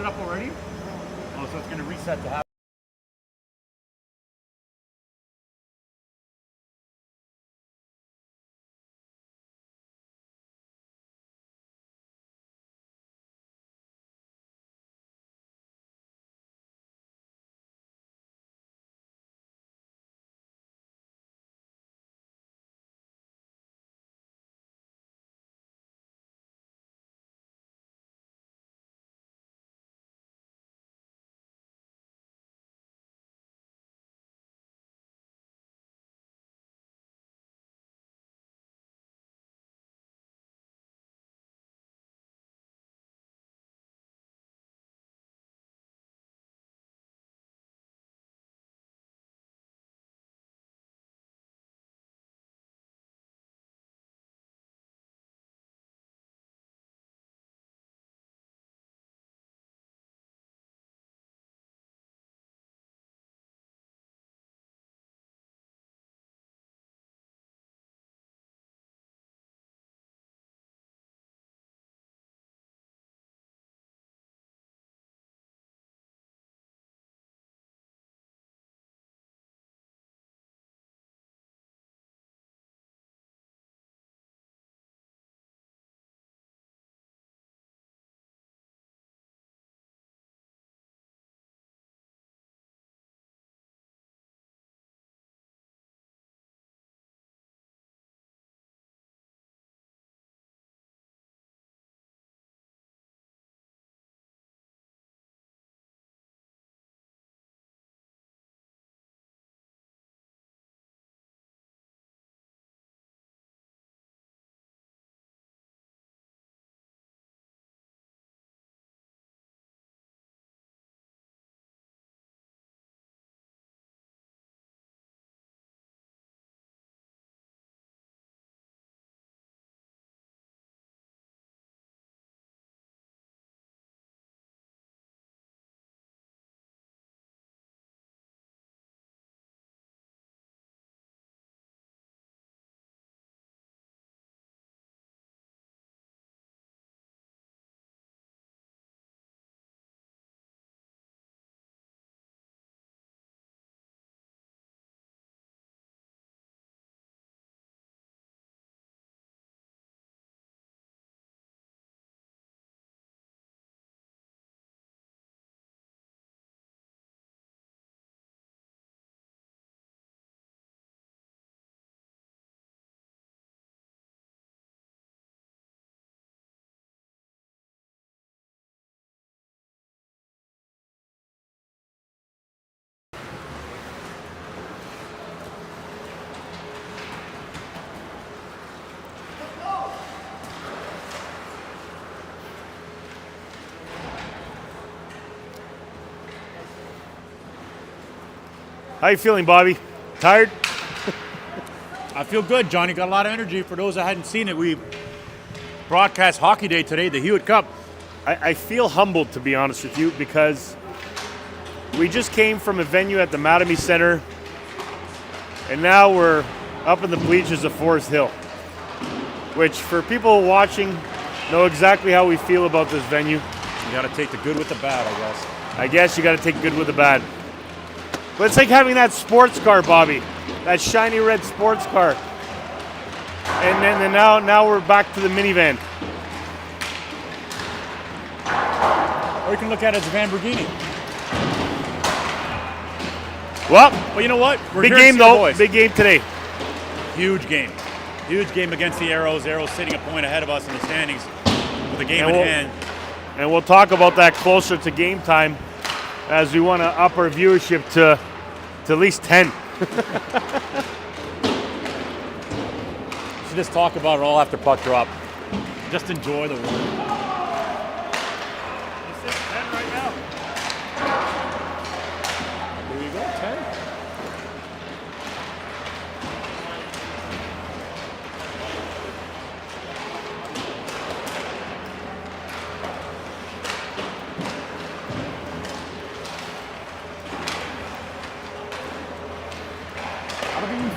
it up already? Oh, so it's going to reset to half. How you feeling, Bobby? Tired? I feel good, Johnny. Got a lot of energy. For those that hadn't seen it, we broadcast Hockey Day today, the Hewitt Cup. I feel humbled, to be honest with you, because we just came from a venue at the Mattamy Center, and now we're up in the bleachers of Forest Hill, which for people watching know exactly how we feel about this venue. You got to take the good with the bad, I guess. I guess you got to take good with the bad. But it's like having that sports car, Bobby, that shiny red sports car. And then now we're back to the minivan. Or you can look at it as a Lamborghini. Well, but you know what? We're big here to game see the though. boys. Big game today. Huge game. Huge game against the Aeros. Aeros sitting a point ahead of us in the standings with a game in hand. And we'll talk about that closer to game time, as we want to up our viewership to at least 10. We should just talk about it all after puck drop. Just enjoy the win. It's 10 right now. There you go, 10.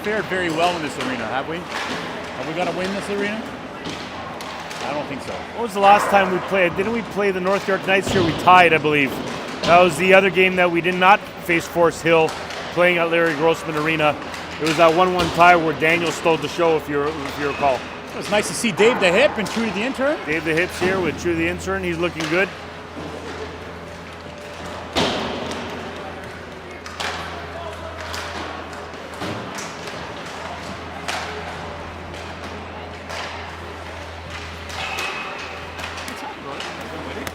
Fared very well in this arena, have we? Have we got to win this arena? I don't think so. What was the last time we played? Didn't we play the North York Knights here? We tied, I believe. That was the other game that we did not face Forest Hill, playing at Larry Grossman Arena. It was that 1-1 tie where Daniel stole the show, if you recall. It was nice to see Dave the Hip and Trudy the Intern. Dave the Hip's here with Trudy the Intern. He's looking good.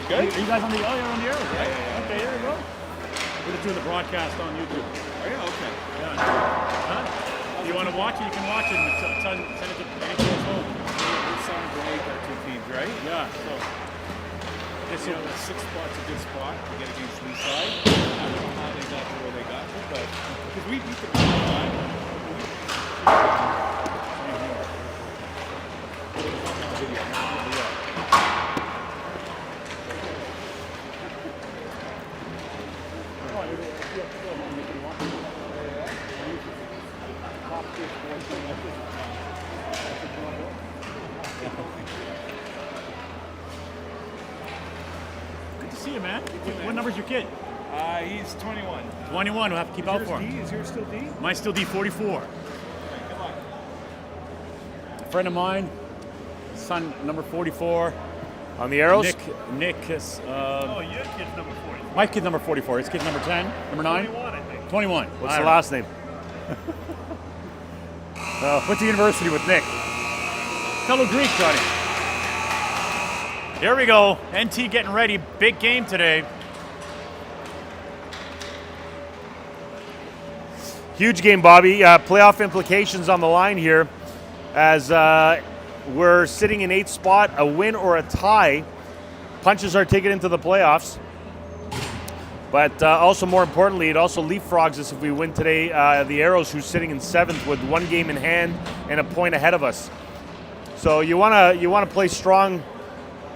Good. Are you guys on the? Oh, you're on the Aeros, right? Yeah. Okay, there you go. We're just doing the broadcast on YouTube. Oh, yeah, okay. Yeah. Huh? If you want to watch it, you can watch it and send it to anything home. It sounds great, our two teams, right? Yeah. So This, you know, the sixth spot's a good spot to get against Leaside. I don't know how they got to where they got to, but because we beat them all the time. good to see you, man. What number's your kid? He's 21. 21. We'll have to keep out for D? him. Is yours still D? Mine's still D44. Good luck. A friend of mine, son number 44. On the Aeros? Nick is. Your kid's number 40. My kid's number 44. His kid's number 10, number 9. 21, I think. 21. What's the last name? Went to university with Nick. Fellow Greek, Johnny. Here we go. NT getting ready. Big game today. Huge game, Bobby. Playoff implications on the line here, as we're sitting in 8th spot. A win or a tie punches our ticket into the playoffs. But also, more importantly, it also leapfrogs us if we win today. The Aeros, who's sitting in 7th with 1 game in hand and a point ahead of us. So you wanna play strong,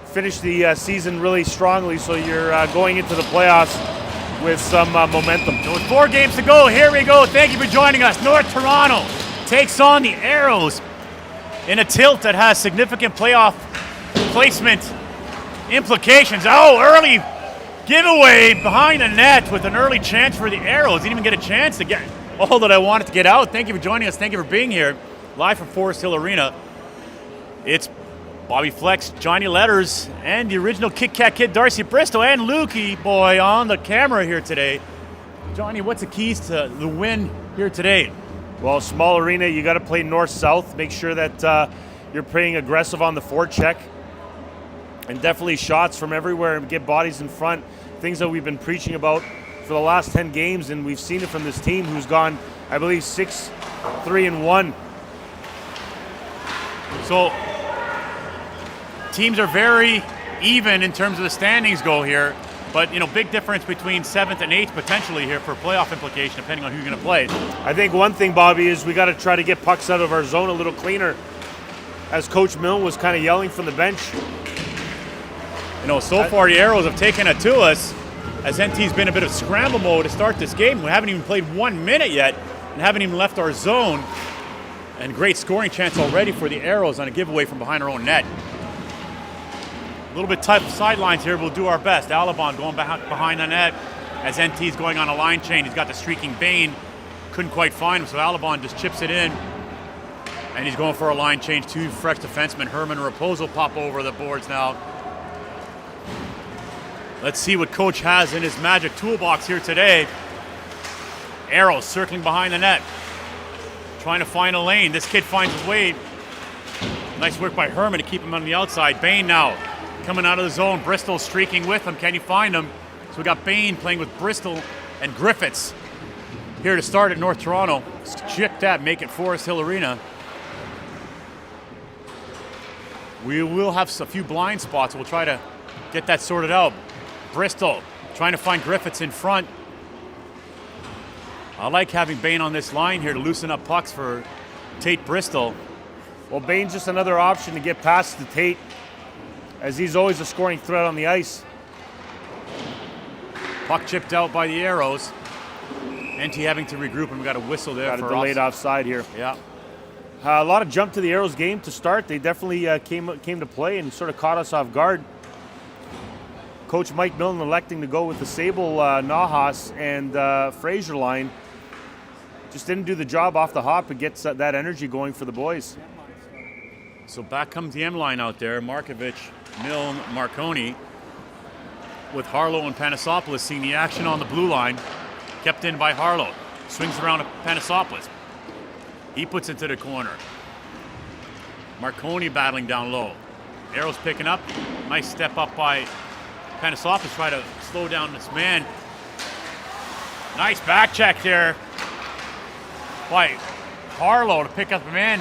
finish the season really strongly, so you're going into the playoffs with some momentum. So with 4 games to go, here we go. Thank you for joining us. North Toronto takes on the Aeros in a tilt that has significant playoff placement implications. Oh, early giveaway behind the net with an early chance for the Aeros. Didn't even get a chance to get all that I wanted to get out. Thank you for joining us. Thank you for being here. Live from Forest Hill Arena. It's Bobby Flex, Johnny Letters, and the original KitKat Kid, Darcy Bristol, and Lukey Boy on the camera here today. Johnny, what's the keys to the win here today? Well, small arena, you got to play north-south. Make sure that you're playing aggressive on the forecheck. And definitely shots from everywhere and get bodies in front. Things that we've been preaching about for the last 10 games, and we've seen it from this team who's gone, I believe, 6-3-1. So teams are very even in terms of the standings go here, but big difference between 7th and 8th potentially here for playoff implication, depending on who you're going to play. I think one thing, Bobby, is we got to try to get pucks out of our zone a little cleaner, as Coach Milne was kind of yelling from the bench. So far the Aeros have taken it to us, as NT's been a bit of scramble mode to start this game. We haven't even played 1 minute yet and haven't even left our zone. And great scoring chance already for the Aeros on a giveaway from behind our own net. A little bit tight sidelines here. We'll do our best. Alabon going behind the net as NT's going on a line chain. He's got the streaking Bain. Couldn't quite find him, so Alabon just chips it in. And he's going for a line change. 2 fresh defensemen, Herman and Raposo, pop over the boards now. Let's see what Coach has in his magic toolbox here today. Aeros circling behind the net, trying to find a lane. This kid finds his way. Nice work by Herman to keep him on the outside. Bain now coming out of the zone. Bristol streaking with him. Can he find him? So we got Bain playing with Bristol and Griffiths here to start at North Toronto. Check that, make it Forest Hill Arena. We will have a few blind spots. We'll try to get that sorted out. Bristol trying to find Griffiths in front. I like having Bain on this line here to loosen up pucks for Tate Bristol. Well, Bain's just another option to get past the Tate, as he's always a scoring threat on the ice. Puck chipped out by the Aeros. NT having to regroup, and we got a whistle there Got for a delayed offside here. Yeah. A lot of jump to the Aeros game to start. They definitely came to play and sort of caught us off guard. Coach Mike Millen electing to go with the Sable, Nahas, and Fraser line. Just didn't do the job off the hop. It gets that energy going for the boys. So back comes the M line out there. Markovic, Milne, Marconi, with Harlow and Panasopoulos seeing the action on the blue line. Kept in by Harlow. Swings around to Panasopoulos. He puts it to the corner. Marconi battling down low. Aeros picking up. Nice step up by Panasopoulos. Try to slow down this man. Nice back check there by Harlow to pick up a man.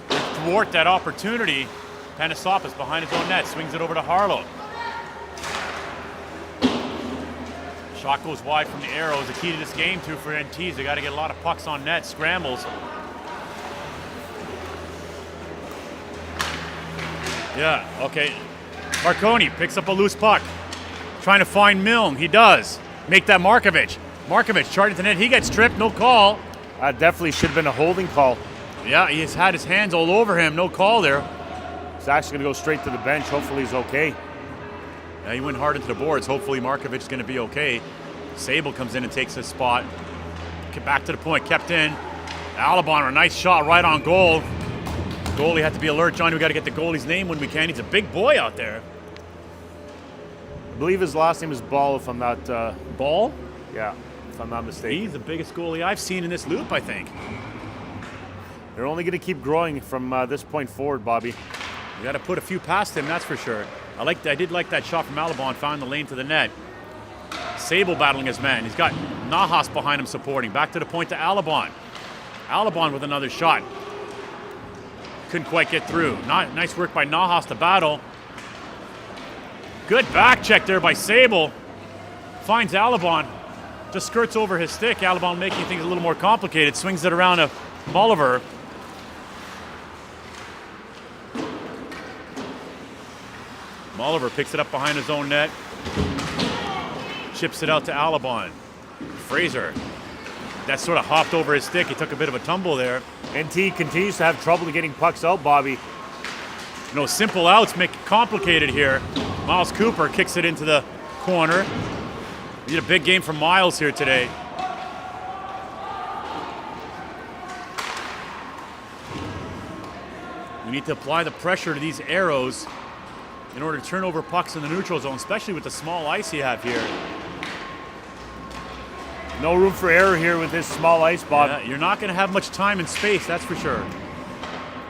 Thwart that opportunity. Panasopoulos behind his own net. Swings it over to Harlow. Shot goes wide from the Aeros. The key to this game, too, for NTs. They got to get a lot of pucks on net. Scrambles. Yeah, okay. Marconi picks up a loose puck. Trying to find Milne. He does. Make that Markovic. Markovic charging to the net. He gets tripped. No call. Definitely should have been a holding call. Yeah, he's had his hands all over him. No call there. He's actually going to go straight to the bench. Hopefully he's okay. Yeah, he went hard into the boards. Hopefully Markovic is going to be okay. Sable comes in and takes his spot. Get back to the point. Kept in. Alabon, a nice shot right on goal. Goalie had to be alert. Johnny, we got to get the goalie's name when we can. He's a big boy out there. I believe his last name is Ball, if I'm not... Ball? Yeah, if I'm not mistaken. He's the biggest goalie I've seen in this loop, I think. They're only going to keep growing from this point forward, Bobby. We got to put a few past him, that's for sure. I did like that shot from Alabon, found the lane to the net. Sable battling his man. He's got Nahas behind him supporting. Back to the point to Alabon. Alabon with another shot. Couldn't quite get through. Nice work by Nahas to battle. Good back check there by Sable. Finds Alabon. Just skirts over his stick. Alabon making things a little more complicated. Swings it around to Bolivar. Bolivar picks it up behind his own net. Chips it out to Alabon. Fraser. That sort of hopped over his stick. He took a bit of a tumble there. NT continues to have trouble getting pucks out, Bobby. You know, simple outs make it complicated here. Miles Cooper kicks it into the corner. We need a big game from Miles here today. We need to apply the pressure to these Aeros in order to turn over pucks in the neutral zone, especially with the small ice you have here. No room for error here with this small ice, Bob. Yeah, you're not going to have much time and space, that's for sure.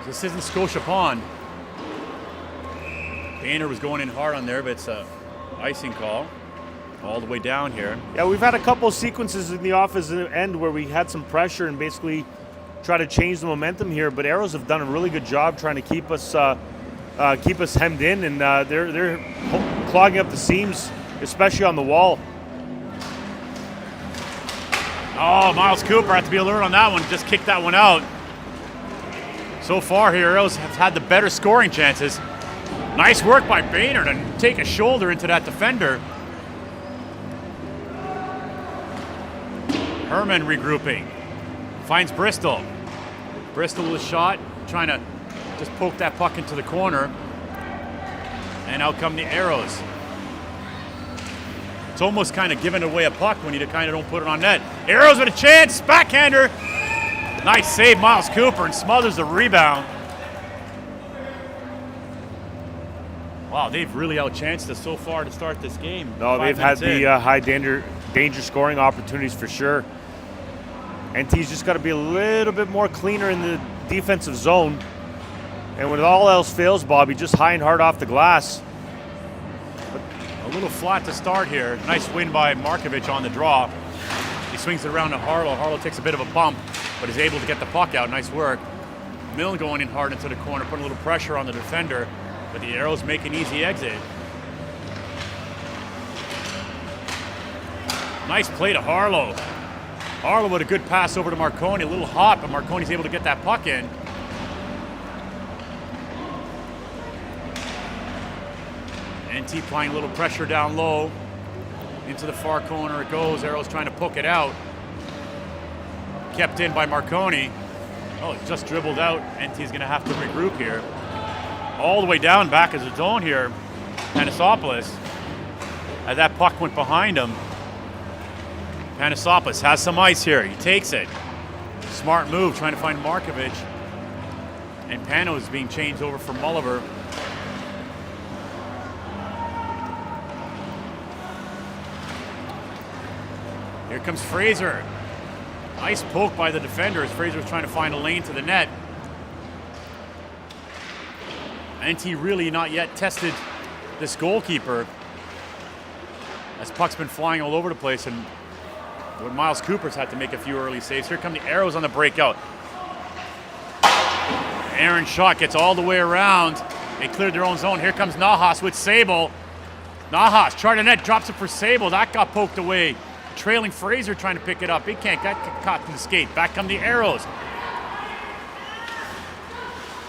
This isn't Scotia Pond. Boehner was going in hard on there, but it's a icing call all the way down here. Yeah, we've had a couple of sequences in the offensive end where we had some pressure and basically try to change the momentum here, but Aeros have done a really good job trying to keep us hemmed in, and they're clogging up the seams, especially on the wall. Oh, Miles Cooper had to be alert on that one. Just kicked that one out. So far here, Aeros have had the better scoring chances. Nice work by Boehner to take a shoulder into that defender. Herman regrouping. Finds Bristol. Bristol with a shot, trying to just poke that puck into the corner. And out come the Aeros. It's almost kind of giving away a puck when you kind of don't put it on net. Aeros with a chance, backhander. Nice save, Miles Cooper, and smothers the rebound. Wow, they've really outchanced us so far to start this game. No, they've had the high danger scoring opportunities for sure. NT's just got to be a little bit more cleaner in the defensive zone. And when all else fails, Bobby, just high and hard off the glass. A little flat to start here. Nice win by Markovic on the draw. He swings it around to Harlow. Harlow takes a bit of a bump, but is able to get the puck out. Nice work. Milne going in hard into the corner, putting a little pressure on the defender, but the Aeros make an easy exit. Nice play to Harlow. Harlow with a good pass over to Marconi. A little hot, but Marconi's able to get that puck in. NT applying a little pressure down low. Into the far corner it goes. Aeros trying to poke it out. Kept in by Marconi. Oh, it just dribbled out. NT's going to have to regroup here. All the way down back of the zone here, Panasopoulos. As that puck went behind him. Panasopoulos has some ice here. He takes it. Smart move, trying to find Markovic. And Pano is being changed over for Mulliver. Here comes Fraser. Nice poke by the defenders. Fraser was trying to find a lane to the net. NT really not yet tested this goalkeeper, as puck's been flying all over the place, and when Miles Cooper's had to make a few early saves. Here come the Aeros on the breakout. Aaron shot gets all the way around. They cleared their own zone. Here comes Nahas with Sable. Nahas, Chardonnette drops it for Sable. That got poked away. Trailing Fraser trying to pick it up. He can't get caught in the skate. Back come the Aeros.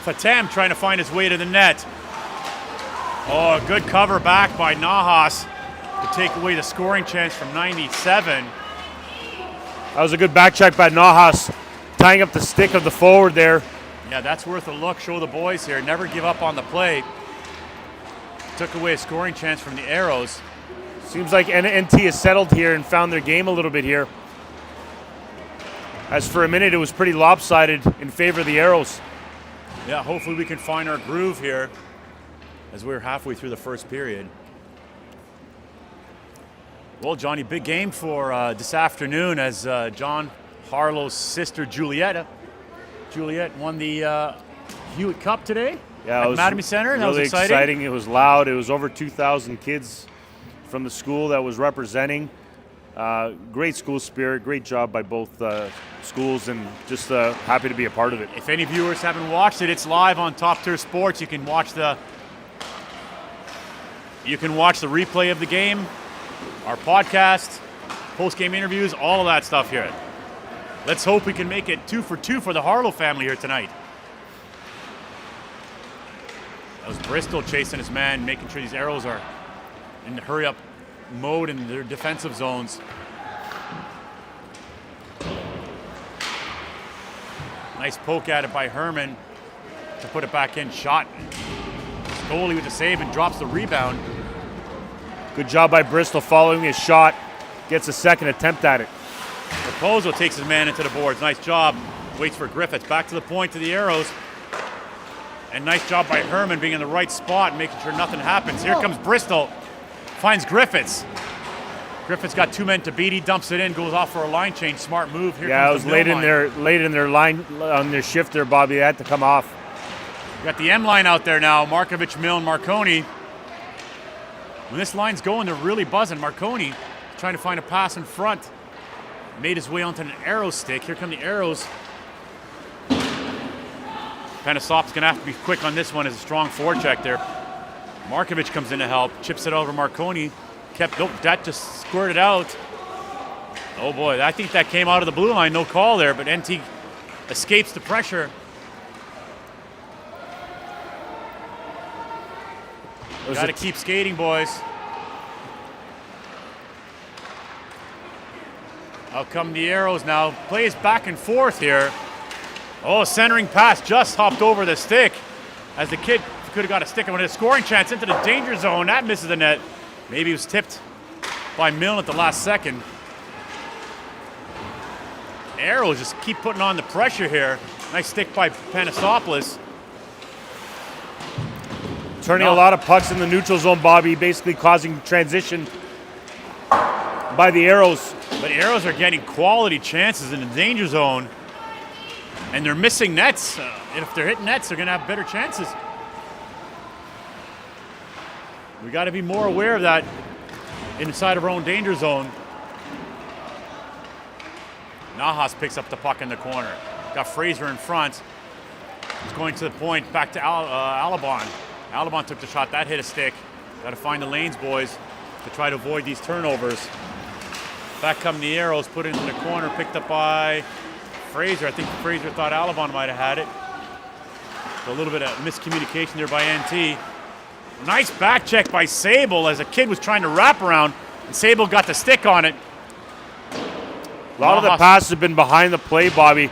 Fatem trying to find his way to the net. Oh, a good cover back by Nahas to take away the scoring chance from 97. That was a good back check by Nahas, tying up the stick of the forward there. Yeah, that's worth a look. Show the boys here. Never give up on the play. Took away a scoring chance from the Aeros. Seems like NT has settled here and found their game a little bit here. As for a minute, it was pretty lopsided in favor of the Aeros. Yeah, hopefully we can find our groove here as we're halfway through the first period. Well, Johnny, big game for this afternoon as John Harlow's sister Juliet won the Hewitt Cup today at Mattamy Center. That was really exciting. It was loud. It was over 2,000 kids from the school that was representing. Great school spirit, great job by both schools, and just happy to be a part of it. If any viewers haven't watched it, it's live on Top Tier Sports. You can watch the replay of the game, our podcast, post-game interviews, all of that stuff here. Let's hope we can make it 2 for 2 for the Harlow family here tonight. That was Bristol chasing his man, making sure these Aeros are in the hurry-up mode in their defensive zones. Nice poke at it by Herman to put it back in. Shot. Goalie with the save and drops the rebound. Good job by Bristol following his shot. Gets a second attempt at it. Raposo takes his man into the boards. Nice job. Waits for Griffiths. Back to the point to the Aeros. And nice job by Herman being in the right spot, making sure nothing happens. Here comes Bristol. Finds Griffiths. Griffiths got 2 men to beat. He dumps it in, goes off for a line change. Smart move. Here yeah, it comes was late in their line on their shift there, Bobby. They had to come off. We got the M line out there now. Markovic, Mill, and Marconi. When this line's going, they're really buzzing. Marconi trying to find a pass in front. Made his way onto an Aeros stick. Here come the Aeros. Panasop's going to have to be quick on this one. As a strong forecheck there. Markovic comes in to help. Chips it over Marconi. That just squirted out. Oh boy, I think that came out of the blue line. No call there, but NT escapes the pressure. Got to keep skating, boys. Out come the Aeros now. Plays back and forth here. Oh, centering pass just hopped over the stick as the kid could have got a stick on a scoring chance into the danger zone. That misses the net. Maybe he was tipped by Milne at the last second. Aeros just keep putting on the pressure here. Nice stick by Panasopoulos. Turning a lot of pucks in the neutral zone, Bobby, basically causing transition by the Aeros. But Aeros are getting quality chances in the danger zone, and they're missing nets. And if they're hitting nets, they're going to have better chances. We got to be more aware of that inside of our own danger zone. Nahas picks up the puck in the corner. Got Fraser in front. He's going to the point, back to Alabon. Alabon took the shot. That hit a stick. Got to find the lanes, boys, to try to avoid these turnovers. Back come the Aeros, put it into the corner, picked up by Fraser. I think Fraser thought Alabon might have had it. So a little bit of miscommunication there by NT. Nice back check by Sable as a kid was trying to wrap around, and Sable got the stick on it. A lot of the passes have been behind the play, Bobby.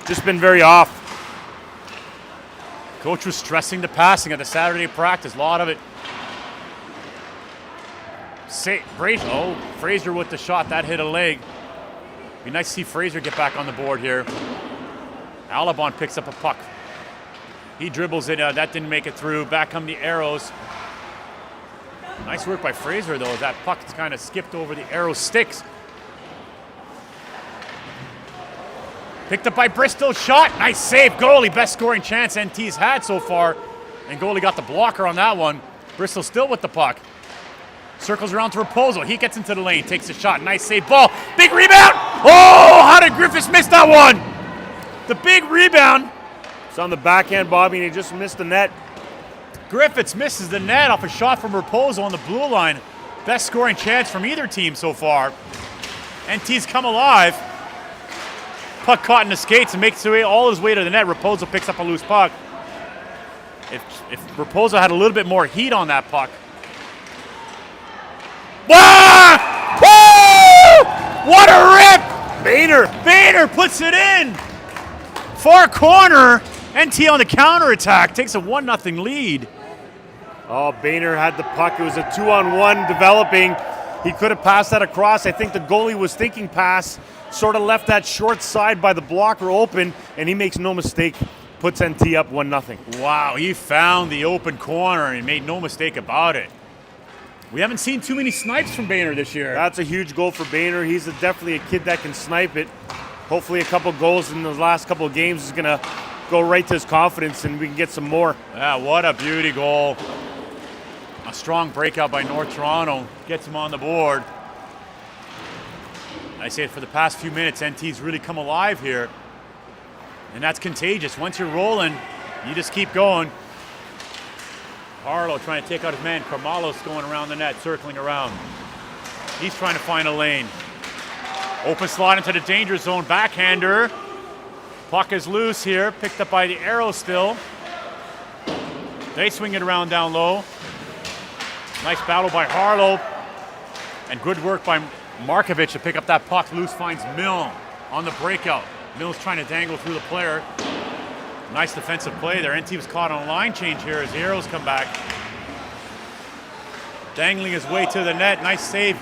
Just been very off. Coach was stressing the passing at the Saturday practice. A lot of it. Fraser with the shot. That hit a leg. Be nice to see Fraser get back on the board here. Alabon picks up a puck. He dribbles it. That didn't make it through. Back come the Aeros. Nice work by Fraser, though. That puck kind of skipped over the Aeros sticks. Picked up by Bristol. Shot. Nice save. Goalie. Best scoring chance NT's had so far. And goalie got the blocker on that one. Bristol still with the puck. Circles around to Raposo. He gets into the lane. Takes a shot. Nice save. Ball. Big rebound. Oh, how did Griffiths miss that one? The big rebound. It's on the backhand, Bobby, and he just missed the net. Griffiths misses the net off a shot from Raposo on the blue line. Best scoring chance from either team so far. NT's come alive. Puck caught in the skates and makes all his way to the net. Raposo picks up a loose puck. If Raposo had a little bit more heat on that puck. Wow! Woo! What a rip! Boehner puts it in. Far corner. NT on the counterattack. Takes a 1-0 lead. Oh, Boehner had the puck. It was a 2-on-1 developing. He could have passed that across. I think the goalie was thinking pass. Sort of left that short side by the blocker open, and he makes no mistake. Puts NT up 1-0. Wow, he found the open corner and made no mistake about it. We haven't seen too many snipes from Boehner this year. That's a huge goal for Boehner. He's definitely a kid that can snipe it. Hopefully a couple goals in the last couple of games is going to go right to his confidence and we can get some more. Yeah, what a beauty goal. A strong breakout by North Toronto. Gets him on the board. I say it for the past few minutes, NT's really come alive here. And that's contagious. Once you're rolling, you just keep going. Harlow trying to take out his man. Carmalos going around the net, circling around. He's trying to find a lane. Open slot into the danger zone. Backhander. Puck is loose here. Picked up by the Aeros still. They swing it around down low. Nice battle by Harlow. And good work by Markovic to pick up that puck. Loose finds Milne on the breakout. Milne's trying to dangle through the player. Nice defensive play there. NT was caught on a line change here as the Aeros come back. Dangling his way to the net. Nice save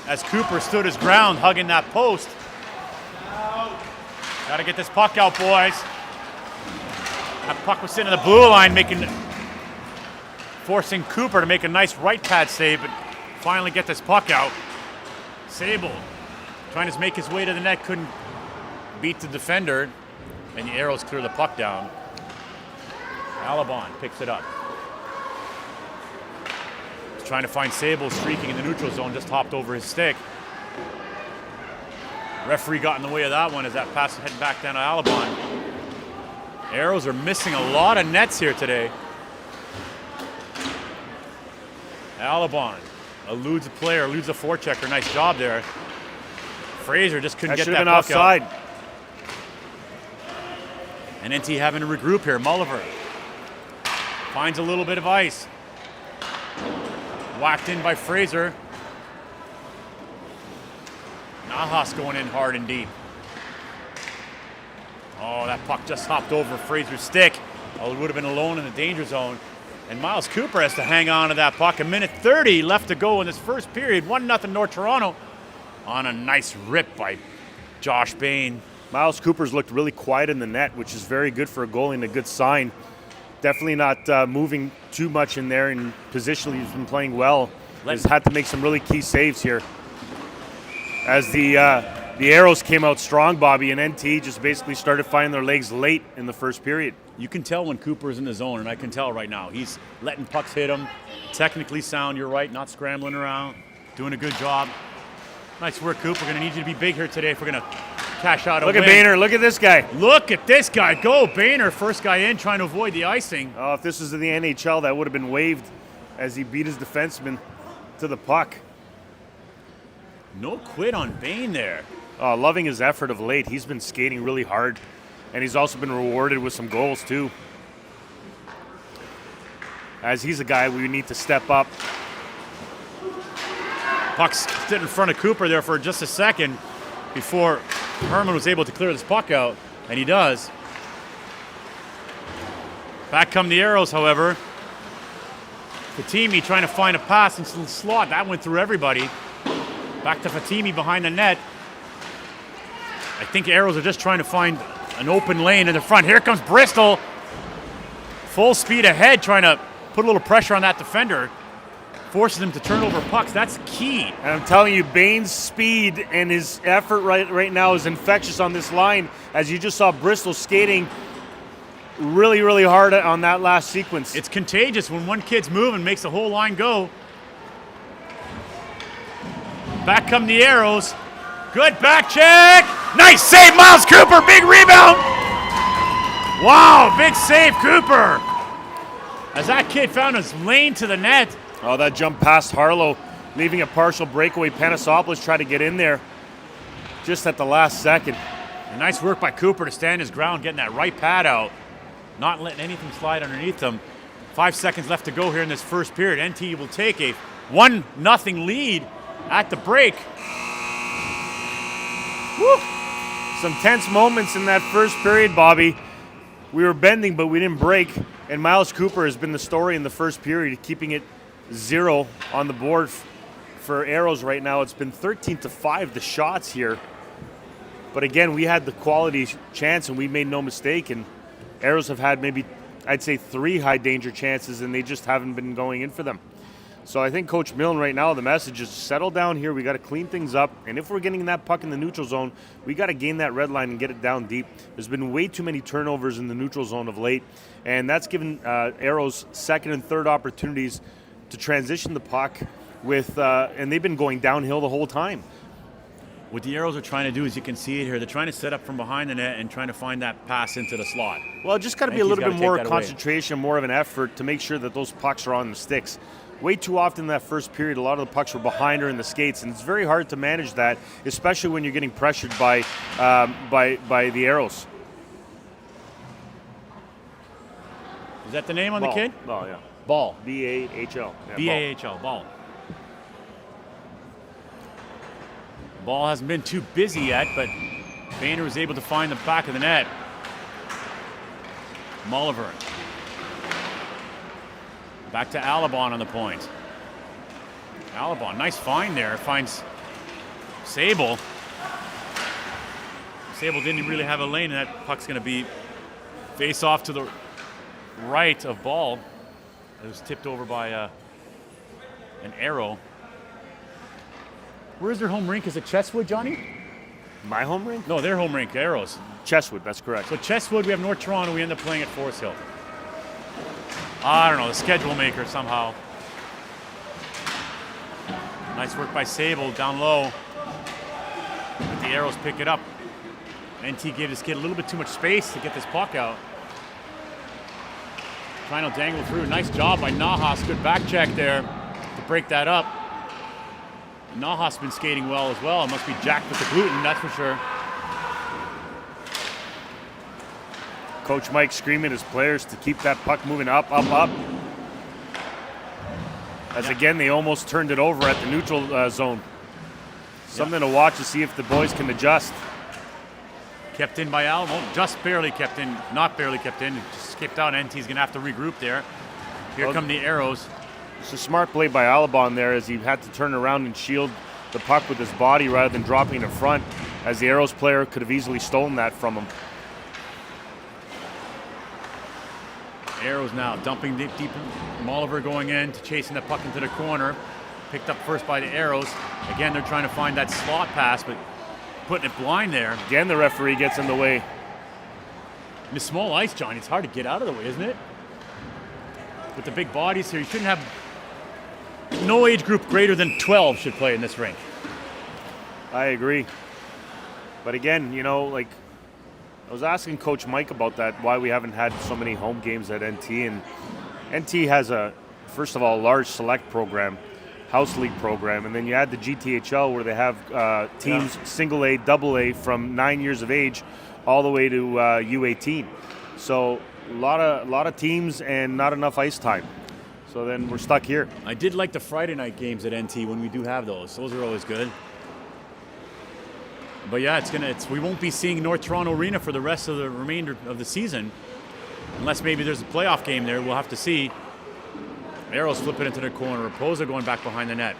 as Cooper stood his ground, hugging that post. Got to get this puck out, boys. That puck was sitting in the blue line, forcing Cooper to make a nice right pad save, but finally get this puck out. Sable trying to make his way to the net, couldn't beat the defender, and the Aeros clear the puck down. Alabon picks it up. He's trying to find Sable, streaking in the neutral zone, just hopped over his stick. Referee got in the way of that one as that pass heading back down to Alabon. Aeros are missing a lot of nets here today. Alabon eludes a player, eludes a forechecker. Nice job there. Fraser just couldn't get that puck offside. out. And NT having to regroup here. Mulliver finds a little bit of ice. Whacked in by Fraser. Nahas going in hard and deep. Oh, that puck just hopped over Fraser's stick. Oh, it would have been alone in the danger zone. And Miles Cooper has to hang on to that puck. 1:30 left to go in this first period. 1-0 North Toronto on a nice rip by Josh Bain. Miles Cooper's looked really quiet in the net, which is very good for a goalie and a good sign. Definitely not moving too much in there, and positionally he's been playing well. He's had to make some really key saves here. As the Aeros came out strong, Bobby, and NT just basically started finding their legs late in the first period. You can tell when Cooper's in the zone, and I can tell right now. He's letting pucks hit him. Technically sound, you're right, not scrambling around. Doing a good job. Nice work, Cooper. We're going to need you to be big here today if we're going to cash out a win. Look at Boehner. Look at this guy. Look at this guy. Go, Boehner. First guy in, trying to avoid the icing. Oh, if this was in the NHL, that would have been waved as he beat his defenseman to the puck. No quit on Bain there. Oh, loving his effort of late. He's been skating really hard, and he's also been rewarded with some goals, too. As he's a guy we need to step up. Puck's stood in front of Cooper there for just a second before Herman was able to clear this puck out, and he does. Back come the Aeros, however. Fatimi trying to find a pass into the slot. That went through everybody. Back to Fatimi behind the net. I think Aeros are just trying to find an open lane in the front. Here comes Bristol. Full speed ahead, trying to put a little pressure on that defender. Forces him to turn over pucks. That's key. And I'm telling you, Bain's speed and his effort right now is infectious on this line, as you just saw Bristol skating really, really hard on that last sequence. It's contagious when one kid's moving, makes the whole line go. Back come the Aeros. Good back check. Nice save, Miles Cooper. Big rebound. Wow, big save, Cooper. As that kid found his lane to the net. Oh, that jump past Harlow, leaving a partial breakaway. Panasopoulos tried to get in there just at the last second. And nice work by Cooper to stand his ground, getting that right pad out. Not letting anything slide underneath them. 5 seconds left to go here in this first period. NT will take a 1-0 lead at the break. Woo. Some tense moments in that first period, Bobby. We were bending, but we didn't break. And Miles Cooper has been the story in the first period, keeping it 0 on the board for Aeros right now. It's been 13-5 the shots here. But again, we had the quality chance, and we made no mistake. And Aeros have had maybe, I'd say, 3 high-danger chances, and they just haven't been going in for them. So I think Coach Milne right now, the message is settle down here. We got to clean things up. And if we're getting that puck in the neutral zone, we got to gain that red line and get it down deep. There's been way too many turnovers in the neutral zone of late. And that's given Aeros second and third opportunities to transition the puck with, and they've been going downhill the whole time. What the Aeros are trying to do, as you can see it here, they're trying to set up from behind the net and trying to find that pass into the slot. Well, just got to be a little bit more concentration, more of an effort to make sure that those pucks are on the sticks. Way too often in that first period, a lot of the pucks were behind her in the skates, and it's very hard to manage that, especially when you're getting pressured by the Aeros. Is that the name on the kid? Oh, yeah. Ball. B-A-H-L. Yeah, B-A-H-L, Ball. Ball hasn't been too busy yet, but Boehner was able to find the back of the net. Mulliver. Back to Alabon on the point. Alabon, nice find there. Finds Sable. Sable didn't really have a lane, and that puck's going to be face off to the right of Ball. It was tipped over by an arrow. Where's their home rink? Is it Chestwood, Johnny? My home rink? No, their home rink, Aeros. Chestwood, that's correct. So Chestwood, we have North Toronto, we end up playing at Forest Hill. I don't know, the schedule maker somehow. Nice work by Sable down low. But the Aeros pick it up. NT gave this kid a little bit too much space to get this puck out. Trying to dangle through. Nice job by Nahas. Good back check there to break that up. Nahas been skating well as well. It must be jacked with the gluten, that's for sure. Coach Mike screaming at his players to keep that puck moving up, up, up. As again, they almost turned it over at the neutral zone. Something to watch to see if the boys can adjust. Kept in by Alamo, just barely kept in, not barely kept in, just skipped out. NT's gonna have to regroup there. Here come the Aeros. It's a smart play by Alabon there, as he had to turn around and shield the puck with his body rather than dropping in front, as the Aeros player could have easily stolen that from him. Aeros now dumping deep. Mulliver going in to chasing the puck into the corner. Picked up first by the Aeros. Again, they're trying to find that slot pass, but putting it blind there. Again, the referee gets in the way. In the small ice, Johnny, it's hard to get out of the way, isn't it? With the big bodies here, you shouldn't have. No age group greater than 12 should play in this rink. I agree. But again, you know, like, I was asking Coach Mike about that, why we haven't had so many home games at NT. And NT has a, first of all, large select program, house league program, and then you add the GTHL where they have teams single A, double A from 9 years of age all the way to U18. So a lot of teams and not enough ice time. So then we're stuck here. I did like the Friday night games at NT when we do have those. Those are always good. But yeah, we won't be seeing North Toronto Arena for the rest of the remainder of the season. Unless maybe there's a playoff game there. We'll have to see. Aeros flipping into the corner. Raposo going back behind the net.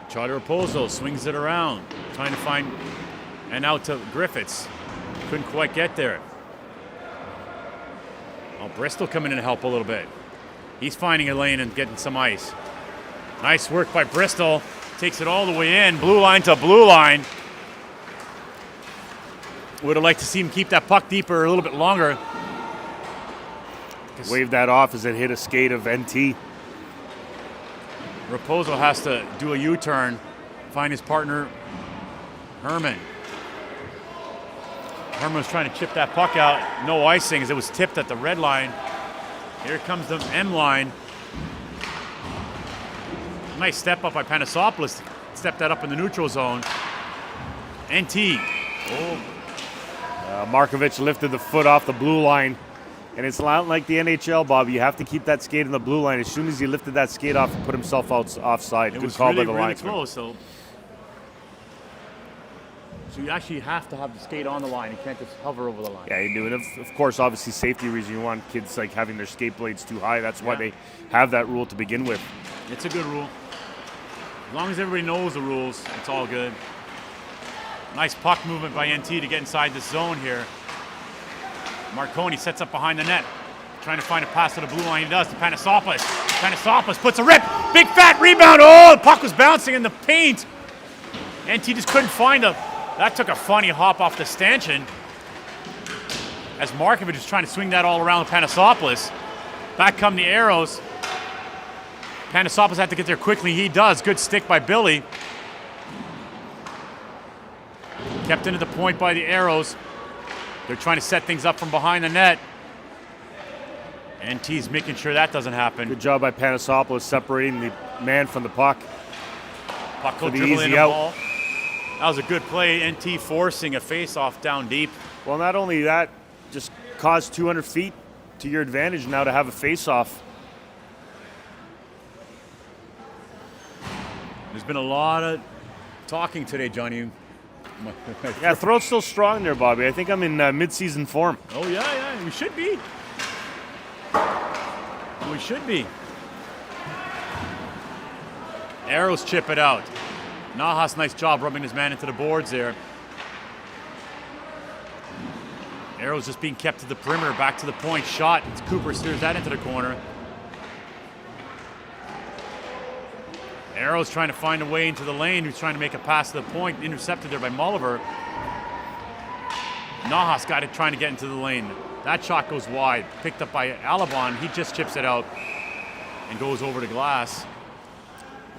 Charlie Raposo swings it around. Trying to find... And out to Griffiths. Couldn't quite get there. Oh, Bristol coming in to help a little bit. He's finding a lane and getting some ice. Nice work by Bristol. Takes it all the way in. Blue line to blue line. Would have liked to see him keep that puck deeper a little bit longer. Wave that off as it hit a skate of NT. Raposo has to do a U-turn, find his partner, Herman. Herman was trying to chip that puck out. No icing as it was tipped at the red line. Here comes the M line. Nice step up by Panasopoulos. Stepped that up in the neutral zone. NT. Oh. Markovic lifted the foot off the blue line. And it's not like the NHL, Bob. You have to keep that skate in the blue line. As soon as he lifted that skate off, he put himself offside. It was really, really close. So you actually have to have the skate on the line. You can't just hover over the line. Yeah, you do. And of course, obviously, safety reason. You want kids like having their skate blades too high. That's why they have that rule to begin with. It's a good rule. As long as everybody knows the rules, it's all good. Nice puck movement by NT to get inside the zone here. Marconi sets up behind the net, trying to find a pass to the blue line. He does to Panasopoulos. Panasopoulos puts a rip. Big fat rebound. Oh, the puck was bouncing in the paint. NT just couldn't find a... That took a funny hop off the stanchion as Markovic was trying to swing that all around Panasopoulos. Back come the Aeros. Panasopoulos had to get there quickly. He does. Good stick by Billy. Kept into the point by the Aeros. They're trying to set things up from behind the net. NT's making sure that doesn't happen. Good job by Panasopoulos separating the man from the puck. Puck will dribble in the ball. That was a good play. NT forcing a face-off down deep. Well, not only that, just caused 200 feet to your advantage now to have a face-off. There's been a lot of talking today, Johnny. Yeah, throat's still strong there, Bobby. I think I'm in mid-season form. Oh, yeah, we should be. We should be. Aeros chip it out. Nahas, nice job rubbing his man into the boards there. Aeros just being kept to the perimeter, back to the point. Shot. It's Cooper steers that into the corner. Aeros trying to find a way into the lane, who's trying to make a pass to the point, intercepted there by Mulliver. Nahas got it trying to get into the lane. That shot goes wide, picked up by Alabon. He just chips it out and goes over the glass.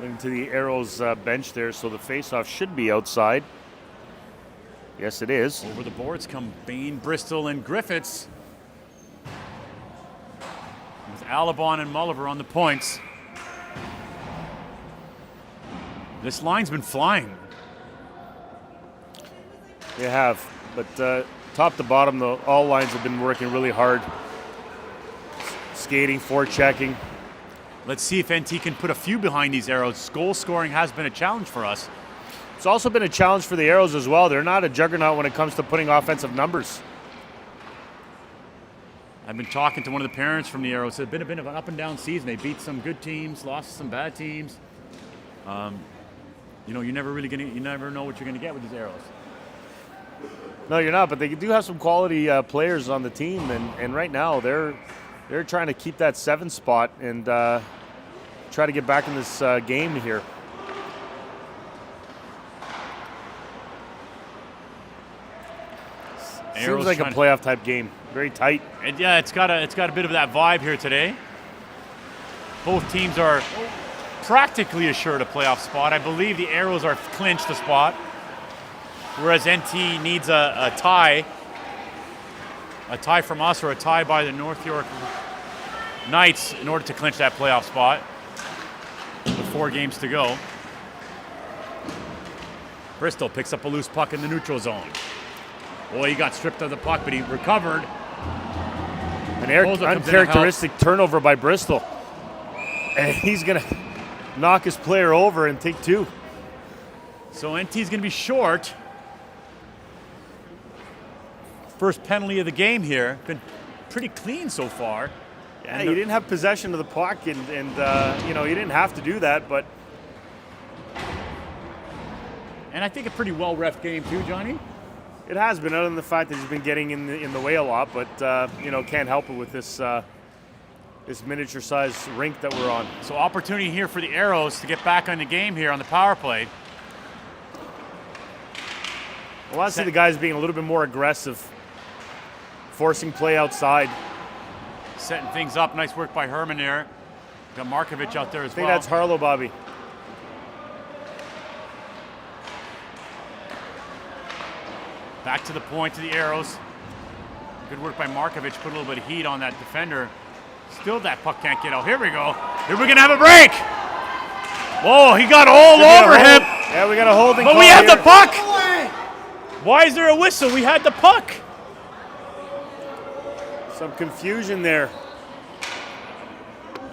Into the Aeros bench there, so the faceoff should be outside. Yes, it is. Over the boards come Bain, Bristol, and Griffiths. With Alabon and Mulliver on the points. This line's been flying. They have, but top to bottom, all lines have been working really hard. Skating, forechecking. Let's see if NT can put a few behind these Aeros. Goal scoring has been a challenge for us. It's also been a challenge for the Aeros as well. They're not a juggernaut when it comes to putting offensive numbers. I've been talking to one of the parents from the Aeros. It's been a bit of an up and down season. They beat some good teams, lost some bad teams. You know, you never know what you're gonna get with these Aeros. No, you're not. But they do have some quality players on the team, and right now they're trying to keep that 7 spot and try to get back in this game here. Seems like a playoff type game. Very tight. And yeah, it's got a bit of that vibe here today. Both teams are practically assured a playoff spot. I believe the Aeros are clinched a spot, whereas NT needs a tie from us or a tie by the North York Knights in order to clinch that playoff spot with 4 games to go. Bristol picks up a loose puck in the neutral zone. Boy, he got stripped of the puck, but he recovered. An uncharacteristic turnover by Bristol. And he's going to knock his player over and take 2. So NT's going to be short. First penalty of the game here. Been pretty clean so far. Yeah, you didn't have possession of the puck, and you know, you didn't have to do that, but. And I think a pretty well-ref game too, Johnny. It has been, other than the fact that he's been getting in the way a lot, but you know, can't help it with this this miniature-sized rink that we're on. So opportunity here for the Aeros to get back on the game here on the power play. I want to see the guys being a little bit more aggressive, forcing play outside. Setting things up. Nice work by Herman there. Got Markovic out there as well. I think that's Harlow, Bobby. Back to the point to the Aeros. Good work by Markovic. Put a little bit of heat on that defender. Still that puck can't get out. Here we go. Here we're going to have a break. Whoa, he got all over him. Yeah, we got a holding But call we have here. the puck. Why is there a whistle? We had the puck. Some confusion there.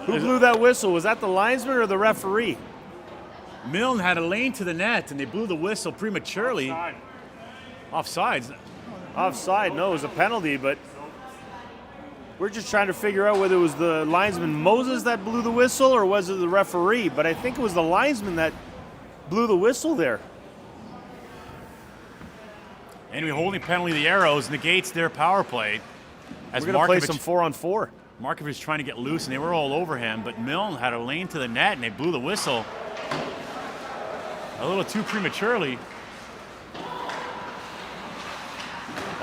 Who blew that whistle? Was that the linesman or the referee? Milne had a lane to the net, and they blew the whistle prematurely. Offsides. Offside, no, it was a penalty, but we're just trying to figure out whether it was the linesman Moses that blew the whistle or was it the referee, but I think it was the linesman that blew the whistle there. Anyway, holding penalty, the Aeros negates their power play. As We're going to play some 4-on-4. Markovic trying to get loose, and they were all over him, but Milne had a lane to the net, and they blew the whistle a little too prematurely.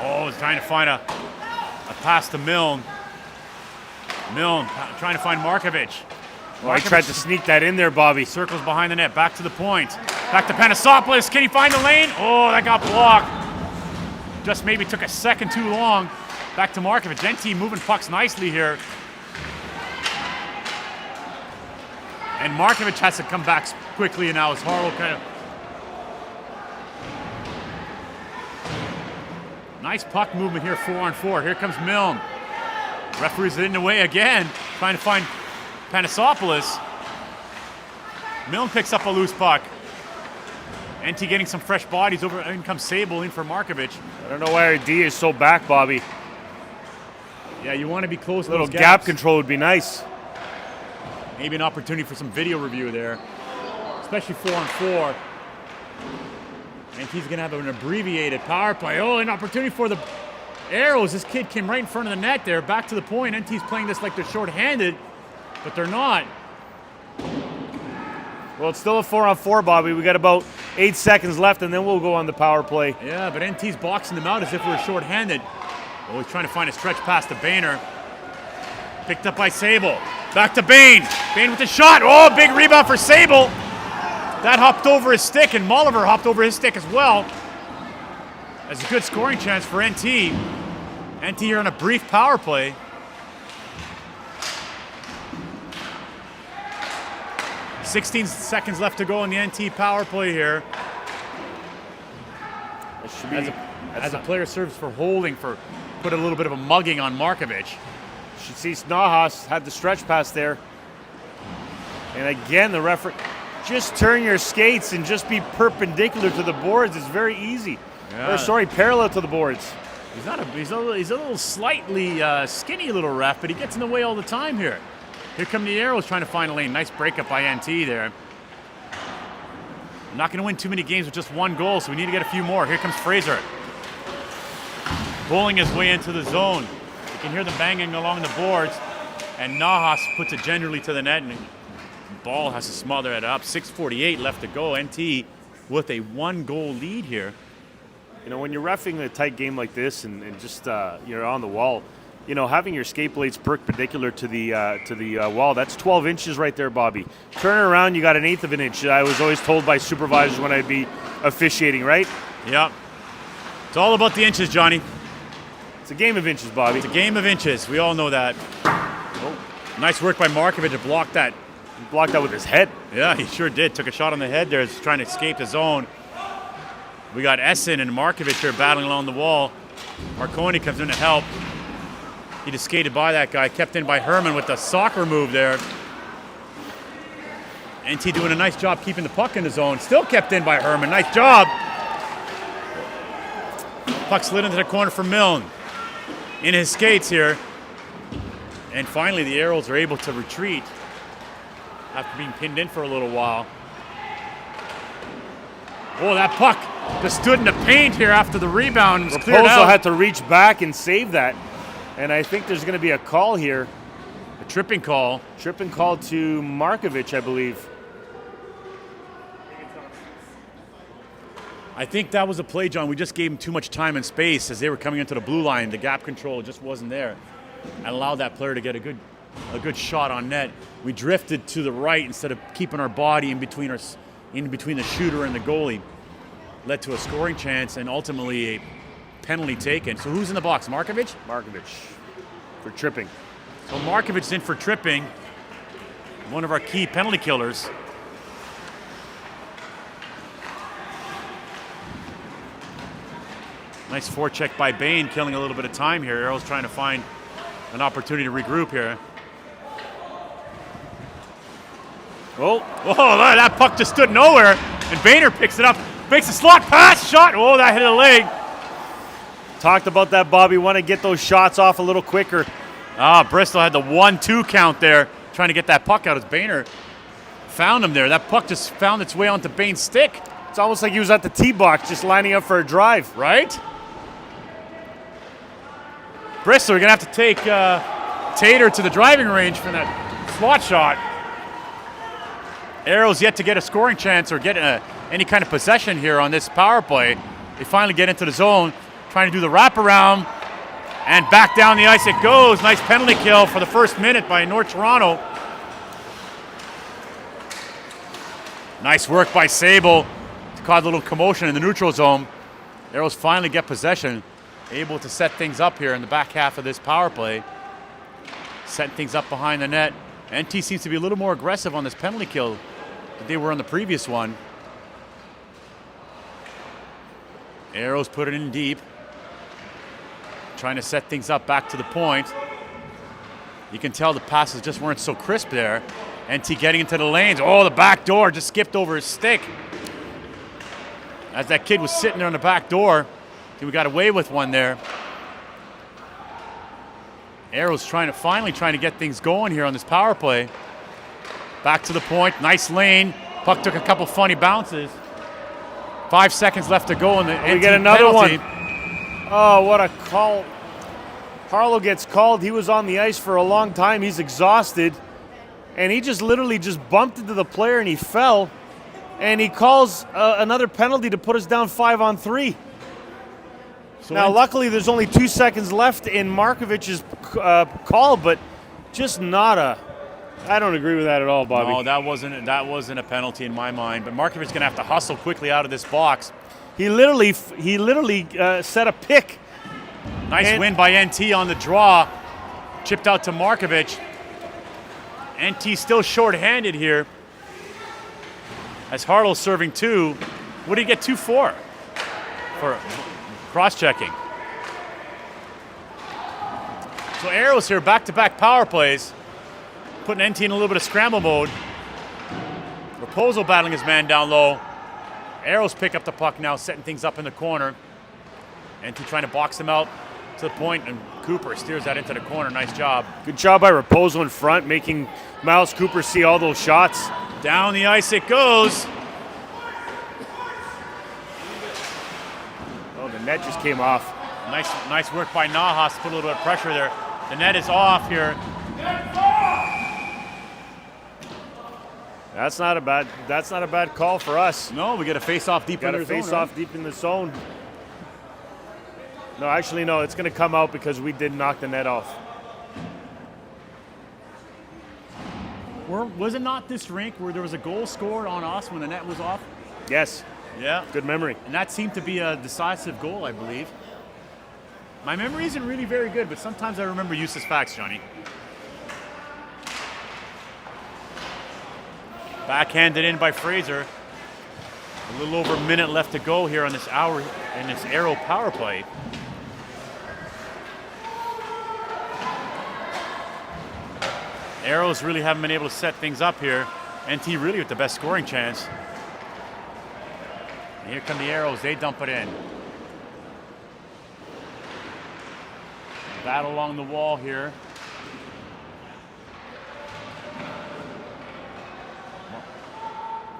Oh, he's trying to find a pass to Milne. Milne trying to find Markovic. Well, he tried to sneak that in there, Bobby. Circles behind the net, back to the point. Back to Panasopoulos. Can he find the lane? Oh, that got blocked. Just maybe took a second too long. Back to Markovic. NT moving pucks nicely here. And Markovic has to come back quickly now as Harlow kind of... Nice puck movement here, 4-on-4. Here comes Milne. Referee's in the way again, trying to find Panasopoulos. Milne picks up a loose puck. NT getting some fresh bodies over. In comes Sable in for Markovic. I don't know why our D is so back, Bobby. Yeah, you want to be close to A little those gap gaps. control would be nice. Maybe an opportunity for some video review there, especially 4-on-4. And he's going to have an abbreviated power play. Oh, an opportunity for the Aeros. This kid came right in front of the net there. Back to the point. NT's playing this like they're short-handed, but they're not. Well, it's still a 4-on-4, Bobby. We got about 8 seconds left, and then we'll go on the power play. Yeah, but NT's boxing them out as if we're short-handed. Oh, he's trying to find a stretch pass to Boehner. Picked up by Sable. Back to Bain. Bain with the shot. Oh, big rebound for Sable. That hopped over his stick, and Molliver hopped over his stick as well. That's a good scoring chance for NT. NT here on a brief power play. "16 seconds left to go in the NT power play here. It should be, As a player serves for holding, put a little bit of a mugging on Markovic. should see Nahas had the stretch pass there. And again, the referee, just turn your skates and just be perpendicular to the boards. It's very easy. Yeah. Or sorry, parallel to the boards. He's a little slightly skinny little ref, but he gets in the way all the time here. Here come the Aeros trying to find a lane. Nice breakup by NT there. Not going to win too many games with just one goal, so we need to get a few more. Here comes Fraser. Bowling his way into the zone. You can hear them banging along the boards, and Nahas puts it gingerly to the net, and Ball has to smother it up. 6:48 left to go. NT with a 1-goal lead here. You know, when you're reffing a tight game like this and just you're on the wall, you know, having your skate blades perpendicular to the wall, that's 12 inches right there, Bobby. Turn it around, you got 1/8 of an inch. I was always told by supervisors when I'd be officiating, right? Yep. It's all about the inches, Johnny. It's a game of inches, Bobby. It's a game of inches. We all know that. Oh. Nice work by Markovic to block that. He blocked that with his head. Yeah, he sure did. Took a shot on the head there. He's trying to escape the zone. We got Essen and Markovic here battling along the wall. Marconi comes in to help. He just skated by that guy. Kept in by Herman with the soccer move there. NT doing a nice job keeping the puck in the zone. Still kept in by Herman. Nice job. Puck slid into the corner for Milne. In his skates here. And finally, the Aeros are able to retreat after being pinned in for a little while. Oh, that puck just stood in the paint here after the rebound. It was cleared Raposo out. had to reach back and save that. And I think there's going to be a call here. A tripping call. Tripping call to Markovic, I believe. I think that was a play, John. We just gave them too much time and space as they were coming into the blue line. The gap control just wasn't there and allowed that player to get a good shot on net. We drifted to the right instead of keeping our body in between the shooter and the goalie. Led to a scoring chance and ultimately a penalty taken. So who's in the box? Markovic? Markovic for tripping. So Markovic's in for tripping. One of our key penalty killers. Nice forecheck by Bain, killing a little bit of time here. Aeros trying to find an opportunity to regroup here. Oh, that puck just stood nowhere, and Boehner picks it up, makes a slot pass shot. Oh, that hit a leg. Talked about that, Bobby. Want to get those shots off a little quicker. Bristol had the 1-2 count there, trying to get that puck out as Boehner found him there. That puck just found its way onto Bain's stick. It's almost like he was at the tee box just lining up for a drive. Right? Bristol, you're going to have to take Tater to the driving range for that slot shot. Aeros yet to get a scoring chance or get any kind of possession here on this power play. They finally get into the zone, trying to do the wraparound, and back down the ice it goes. Nice penalty kill for the first minute by North Toronto. Nice work by Sable to cause a little commotion in the neutral zone. Aeros finally get possession, able to set things up here in the back half of this power play. Setting things up behind the net. NT seems to be a little more aggressive on this penalty kill than they were on the previous one. Aeros put it in deep. Trying to set things up back to the point. You can tell the passes just weren't so crisp there. NT getting into the lanes. Oh, the back door just skipped over his stick. As that kid was sitting there on the back door, we got away with one there. Aeros finally trying to get things going here on this power play. Back to the point, nice lane. Puck took a couple funny bounces. 5 seconds left to go in the we get another penalty. one. Oh, what a call. Harlow gets called. He was on the ice for a long time. He's exhausted. And he just literally just bumped into the player and he fell. And he calls another penalty to put us down 5-on-3. So now, luckily, there's only 2 seconds left in Markovic's call, but just not a. I don't agree with that at all, Bobby. No, that wasn't a penalty in my mind. But Markovic's going to have to hustle quickly out of this box. He literally set a pick. Nice win by NT on the draw. Chipped out to Markovic. NT still short-handed here. As Harlow's serving two. What did he get 2 for? For cross-checking. So Aeros here, back-to-back power plays. Putting NT in a little bit of scramble mode. Raposo battling his man down low. Aeros pick up the puck now, setting things up in the corner. NT trying to box him out to the point, and Cooper steers that into the corner. Nice job. Good job by Raposo in front, making Miles Cooper see all those shots. Down the ice it goes. Oh, the net just came off. Nice work by Nahas to put a little bit of pressure there. The net is off here. That's not a bad call for us. No, we get a face-off deep in the zone. Got a face-off deep in the zone. No, actually, no. It's going to come out because we did knock the net off. Was it not this rink where there was a goal scored on us when the net was off? Yes. Yeah. Good memory. And that seemed to be a decisive goal, I believe. My memory isn't really very good, but sometimes I remember useless facts, Johnny. Backhanded in by Fraser. A little over a minute left to go here on this hour in this Aero power play. Aeros really haven't been able to set things up here. NT really with the best scoring chance. And here come the Aeros, they dump it in. Battle along the wall here.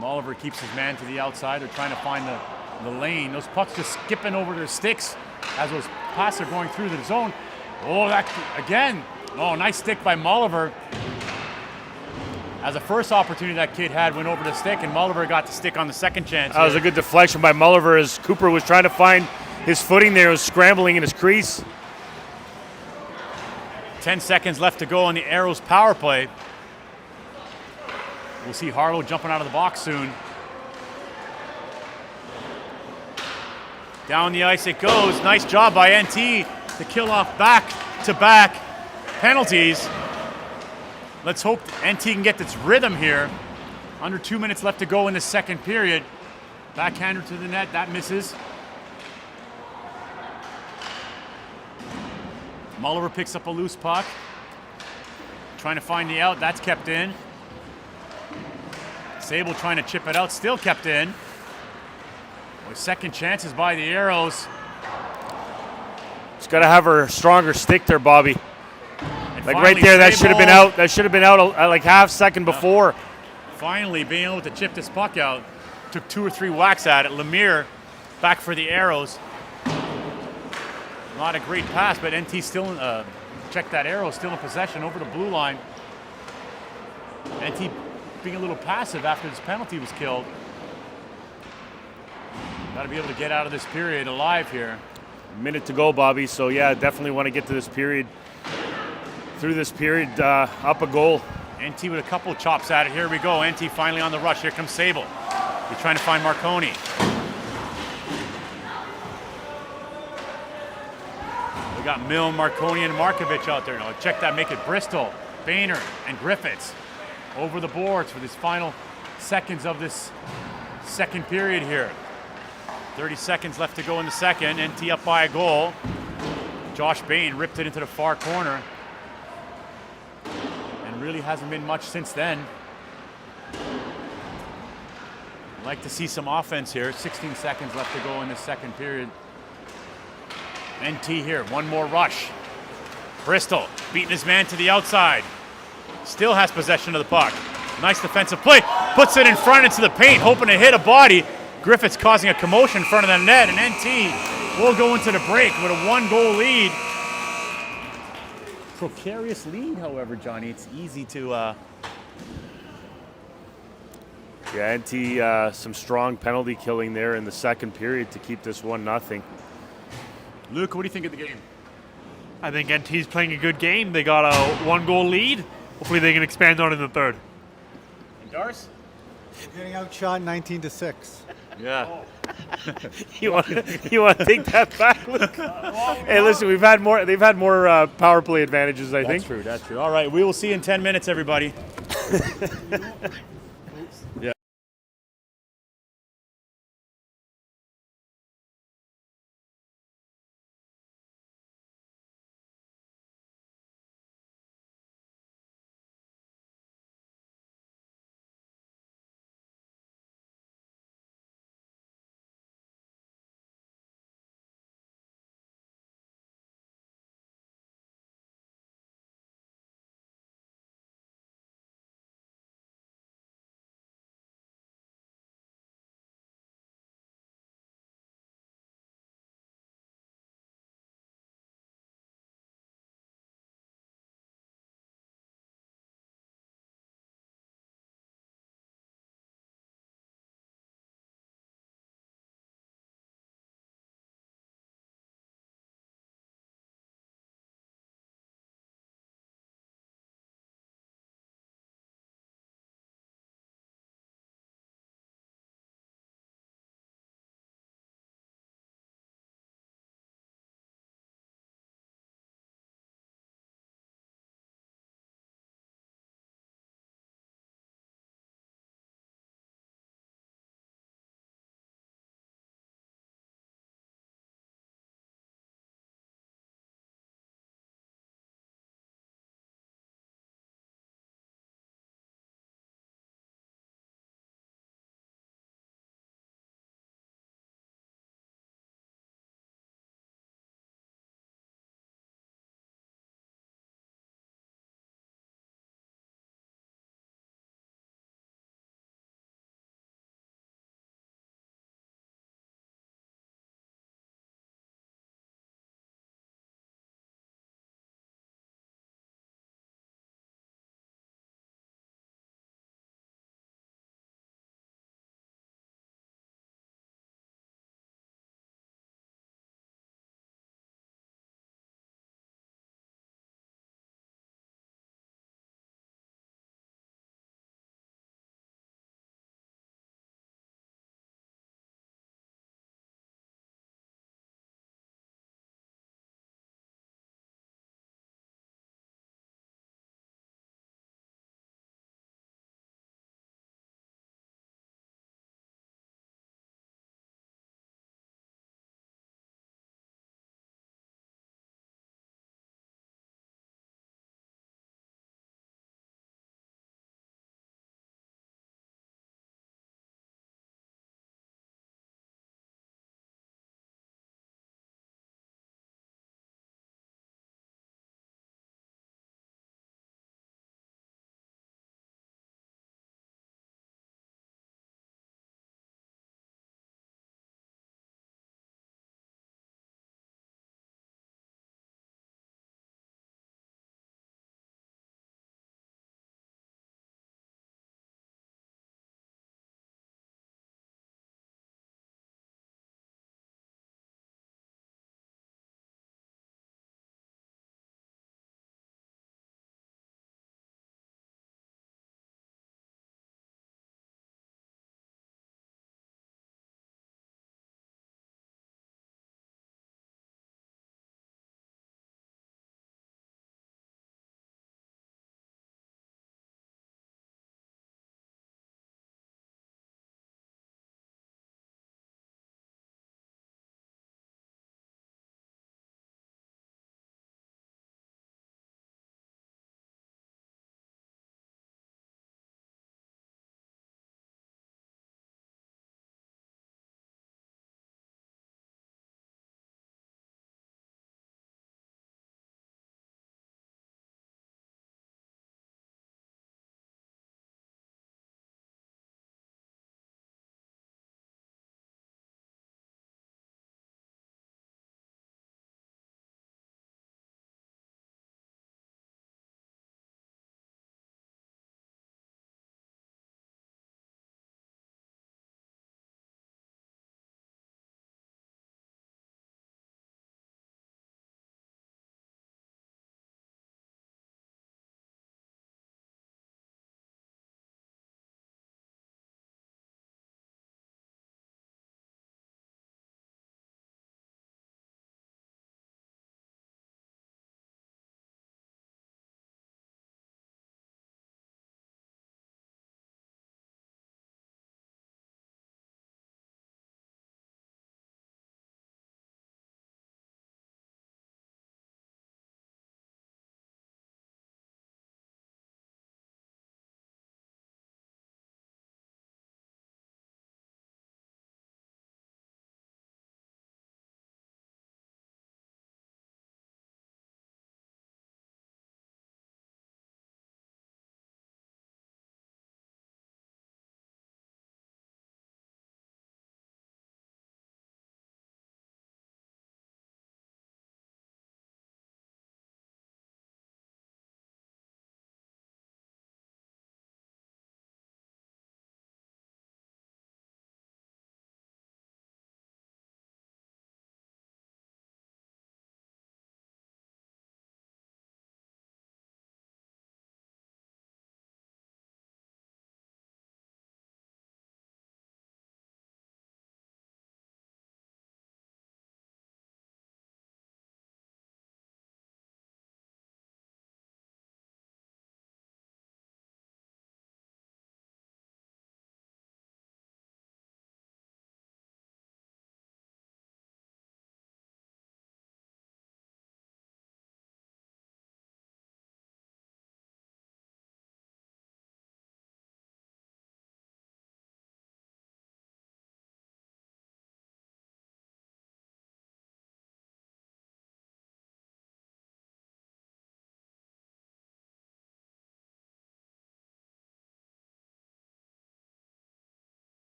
Oliver keeps his man to the outside. They're trying to find the lane. Those pucks just skipping over their sticks as those passes are going through the zone. Oh, that again. Oh, nice stick by Molliver. As the first opportunity that kid had went over the stick, and Molliver got the stick on the second chance. That was a good deflection by Molliver as Cooper was trying to find his footing there, was scrambling in his crease. 10 seconds left to go on the Aeros power play. We'll see Harlow jumping out of the box soon. Down the ice it goes. Nice job by NT to kill off back-to-back penalties. Let's hope NT can get this rhythm here. Under 2 minutes left to go in the second period. Backhander to the net, that misses. Molliver picks up a loose puck. Trying to find the out, that's kept in. Sable trying to chip it out, still kept in. Boy, second chances by the Aeros. It's got to have her stronger stick there, Bobby. And like right there, that should have been out. That should have been out like half second before. Finally being able to chip this puck out. Took 2 or 3 whacks at it. Lemire back for the Aeros. Not a great pass, but NT still, check that Aeros, still in possession over the blue line. NT being a little passive after this penalty was killed. Got to be able to get out of this period alive here. A minute to go, Bobby. So yeah, definitely want to get to this period. Through this period, up a goal. NT with a couple chops at it. Here we go. NT finally on the rush. Here comes Sable. He's trying to find Marconi. We got Milne, Marconi, and Markovic out there. Now check that. Make it Bristol, Boehner, and Griffiths over the boards for this final seconds of this second period here. 30 seconds left to go in the second. NT up by a goal. Josh Bain ripped it into the far corner. And really hasn't been much since then. Like to see some offense here. 16 seconds left to go in the second period. NT here, one more rush. Bristol beating his man to the outside. Still has possession of the puck. Nice defensive play. Puts it in front into the paint, hoping to hit a body. Griffiths causing a commotion in front of the net, and NT will go into the break with a 1-goal lead. Precarious lead, however, Johnny. It's easy to... Yeah, NT, some strong penalty killing there in the second period to keep this 1-0. Luke, what do you think of the game? I think NT's playing a good game. They got a 1-goal lead. Hopefully they can expand on it in the third. And Darce? Getting outshot 19-6. Yeah. You want to take that back, Luke? Hey, listen, they've had more power play advantages, I think. That's true. All right, we will see you in 10 minutes, everybody.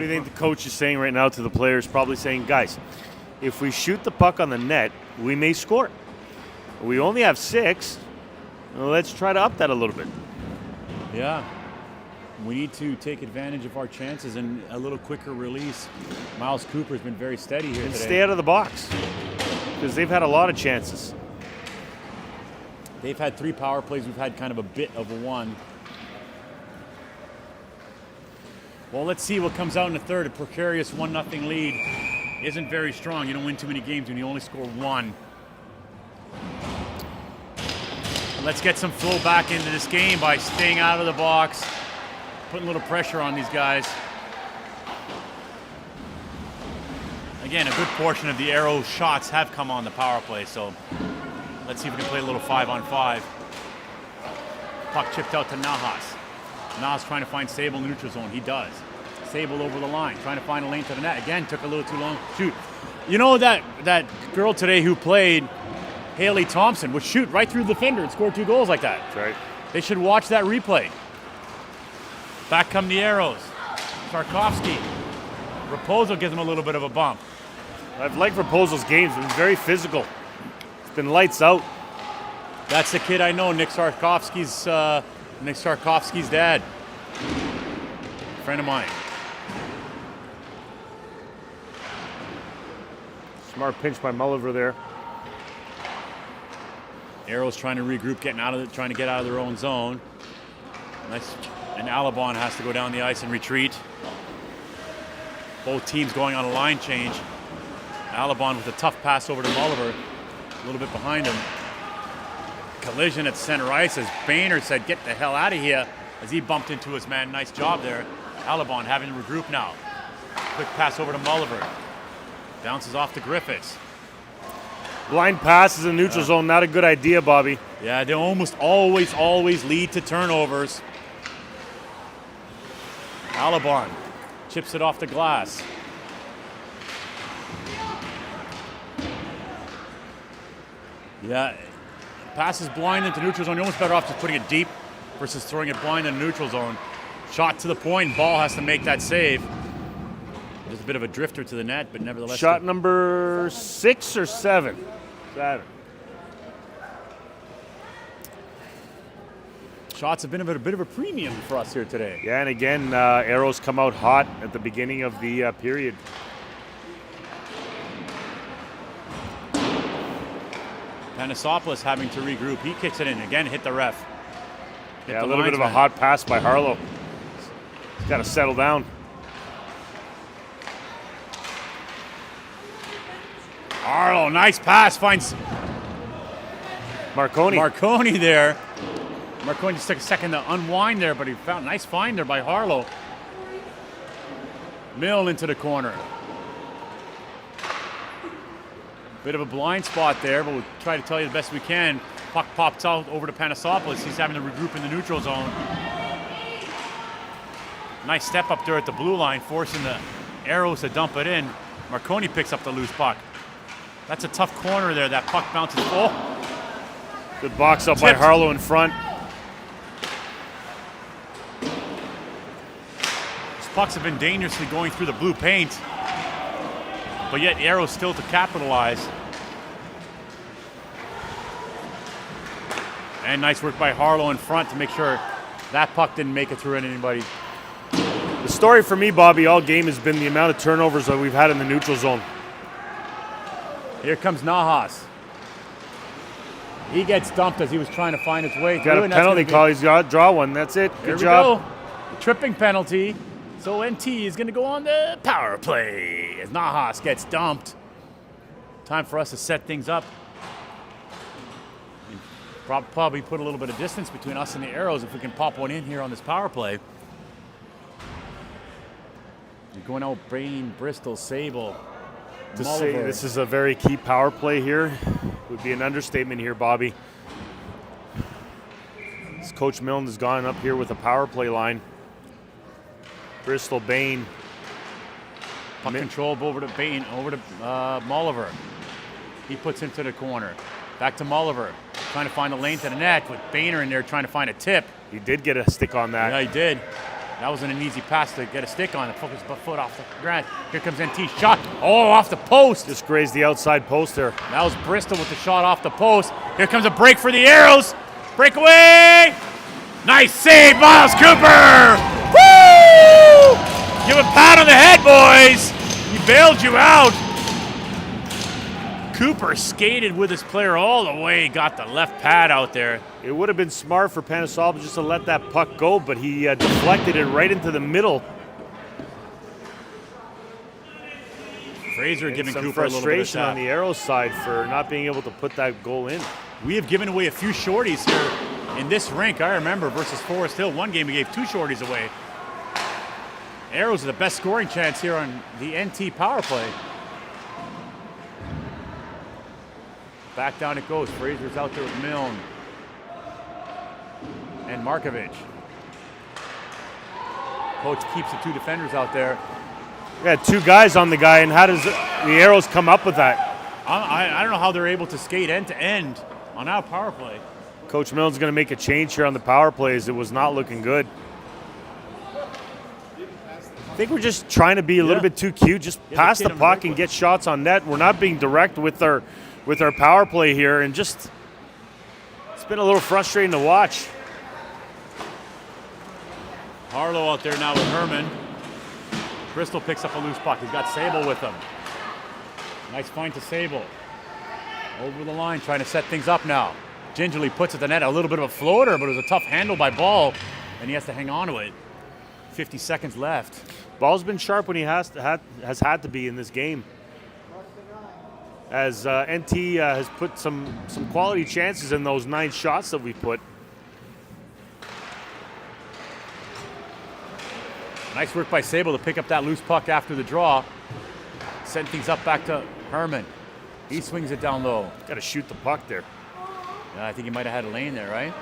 do you think the coach is saying right now to the players? Probably saying, guys, if we shoot the puck on the net, we may score. We only have 6. Well, let's try to up that a little bit. Yeah. We need to take advantage of our chances and a little quicker release. Miles Cooper's been very steady here And today. stay out of the box because they've had a lot of chances. They've had 3 power plays. We've had kind of a bit of a one. Well, let's see what comes out in the third. A precarious 1-0 lead isn't very strong. You don't win too many games when you only score 1. Let's get some flow back into this game by staying out of the box, putting a little pressure on these guys. Again, a good portion of the Aeros shots have come on the power play, so let's see if we can play a little 5-on-5. Puck chipped out to Nahas. Nahas trying to find Sable in the neutral zone. He does. Sable over the line, trying to find a lane to the net. Again, took a little too long. Shoot. You know that girl today who played, Haley Thompson, would shoot right through the defender and score 2 goals like that. That's right. They should watch that replay. Back come the Aeros. Tarkovsky. Raposo gives him a little bit of a bump. I've liked Raposo's games. It's been very physical. It's been lights out. That's the kid I know, Nick Tarkovsky's dad. Friend of mine. Smart pinch by Mulliver there. Aeros trying to regroup, trying to get out of their own zone. Nice. And Alabon has to go down the ice and retreat. Both teams going on a line change. Alabon with a tough pass over to Mulliver, a little bit behind him. Collision at center ice as Boehner said, "Get the hell out of here," as he bumped into his man. Nice job there. Alabon having to regroup now. Quick pass over to Mulliver. Bounces off to Griffiths. Blind passes in the neutral zone, not a good idea, Bobby. Yeah, they almost always lead to turnovers. Alabon chips it off the glass. Yeah, passes blind into neutral zone. You're almost better off just putting it deep versus throwing it blind in the neutral zone. Shot to the point, Ball has to make that save. Just a bit of a drifter to the net, but nevertheless. Shot number 6 or 7? 7. Shots have been a bit of a premium for us here today. Yeah, and again, Aeros come out hot at the beginning of the period. Panisopoulos having to regroup. He kicks it in. Again, hit the ref. Yeah, a little bit of a hot pass by Harlow. He's got to settle down. Harlow, nice pass. Finds Marconi there. Marconi just took a second to unwind there, but he found a nice find there by Harlow. Mill into the corner. Bit of a blind spot there, but we'll try to tell you the best we can. Puck pops out over to Panisopoulos. He's having to regroup in the neutral zone. Nice step up there at the blue line, forcing the Aeros to dump it in. Marconi picks up the loose puck. That's a tough corner there. That puck bounces. Oh! Good box up by Harlow in front. These pucks have been dangerously going through the blue paint, but yet Aeros still to capitalize. And nice work by Harlow in front to make sure that puck didn't make it through anybody. The story for me, Bobby, all game has been the amount of turnovers that we've had in the neutral zone. Here comes Nahas. He gets dumped as he was trying to find his way through. Got a penalty call. He's got to draw one. That's it. Good job. Go. Tripping penalty. So NT is going to go on the power play as Nahas gets dumped. Time for us to set things up. Probably put a little bit of distance between us and the Aeros if we can pop one in here on this power play. You're going out Brain, Bristol, Sable. To say this is a very key power play here would be an understatement here, Bobby. As Coach Milne has gone up here with a power play line. Bristol, Bain. Puck control over to Bain, over to Mulliver. He puts into the corner. Back to Mulliver, trying to find a lane to the net with Boehner in there trying to find a tip. He did get a stick on that. Yeah, he did. That wasn't an easy pass to get a stick on it. Focus foot off the ground. Here comes NT's shot. Oh, off the post. Just grazed the outside post there. That was Bristol with the shot off the post. Here comes a break for the Aeros. Breakaway. Nice save, Miles Cooper. Woo! Give him a pat on the head, boys. He bailed you out. Cooper skated with his player all the way, got the left pad out there. It would have been smart for Panasob just to let that puck go, but he deflected it right into the middle. Fraser giving some Cooper a little bit of frustration on the Aeros side for not being able to put that goal in. We have given away a few shorties here in this rink. I remember versus Forest Hill, one game we gave 2 shorties away. Aeros are the best scoring chance here on the NT power play. Back down it goes. Fraser's out there with Milne and Markovic. Coach keeps the 2 defenders out there. Yeah, 2 guys on the guy, and how does the Aeros come up with that? I don't know how they're able to skate end to end on our power play. Coach Milne's going to make a change here on the power plays. It was not looking good. I think we're just trying to be a little bit too cute. Just pass the puck and get shots on net. We're not being direct with our power play here, and just it's been a little frustrating to watch. Harlow out there now with Herman. Bristol picks up a loose puck. He's got Sable with him. Nice find to Sable. Over the line, trying to set things up now. Gingerly puts it to net. A little bit of a floater, but it was a tough handle by Ball, and he has to hang on to it. 50 seconds left. Ball's been sharp when he has had to be in this game. As NT has put some quality chances in those 9 shots that we put. Nice work by Sable to pick up that loose puck after the draw. Send things up back to Herman. He swings it down low. Got to shoot the puck there. Yeah, I think he might have had a lane there, right?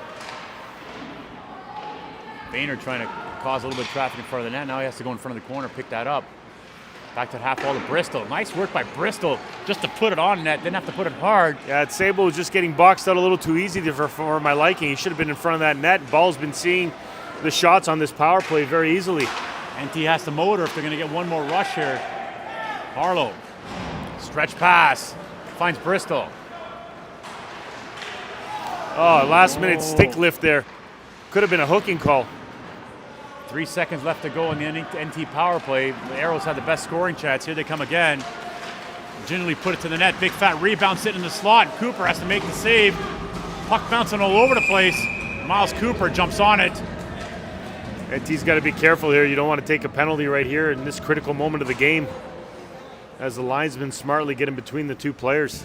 Boehner trying to cause a little bit of traffic in front of the net. Now he has to go in front of the corner, pick that up. Back to the half wall to Bristol. Nice work by Bristol just to put it on net. Didn't have to put it hard. Yeah, Sable was just getting boxed out a little too easy for my liking. He should have been in front of that net. Ball's been seeing the shots on this power play very easily. NT has to motor if they're going to get one more rush here. Harlow. Stretch pass. Finds Bristol. Oh, last minute stick lift there. Could have been a hooking call. 3 seconds left to go in the NT power play. The Aeros had the best scoring chance. Here they come again. Gingerly put it to the net. Big fat rebound sitting in the slot. Cooper has to make the save. Puck bouncing all over the place. Miles Cooper jumps on it. NT's got to be careful here. You don't want to take a penalty right here in this critical moment of the game, as the linesman smartly get in between the 2 players.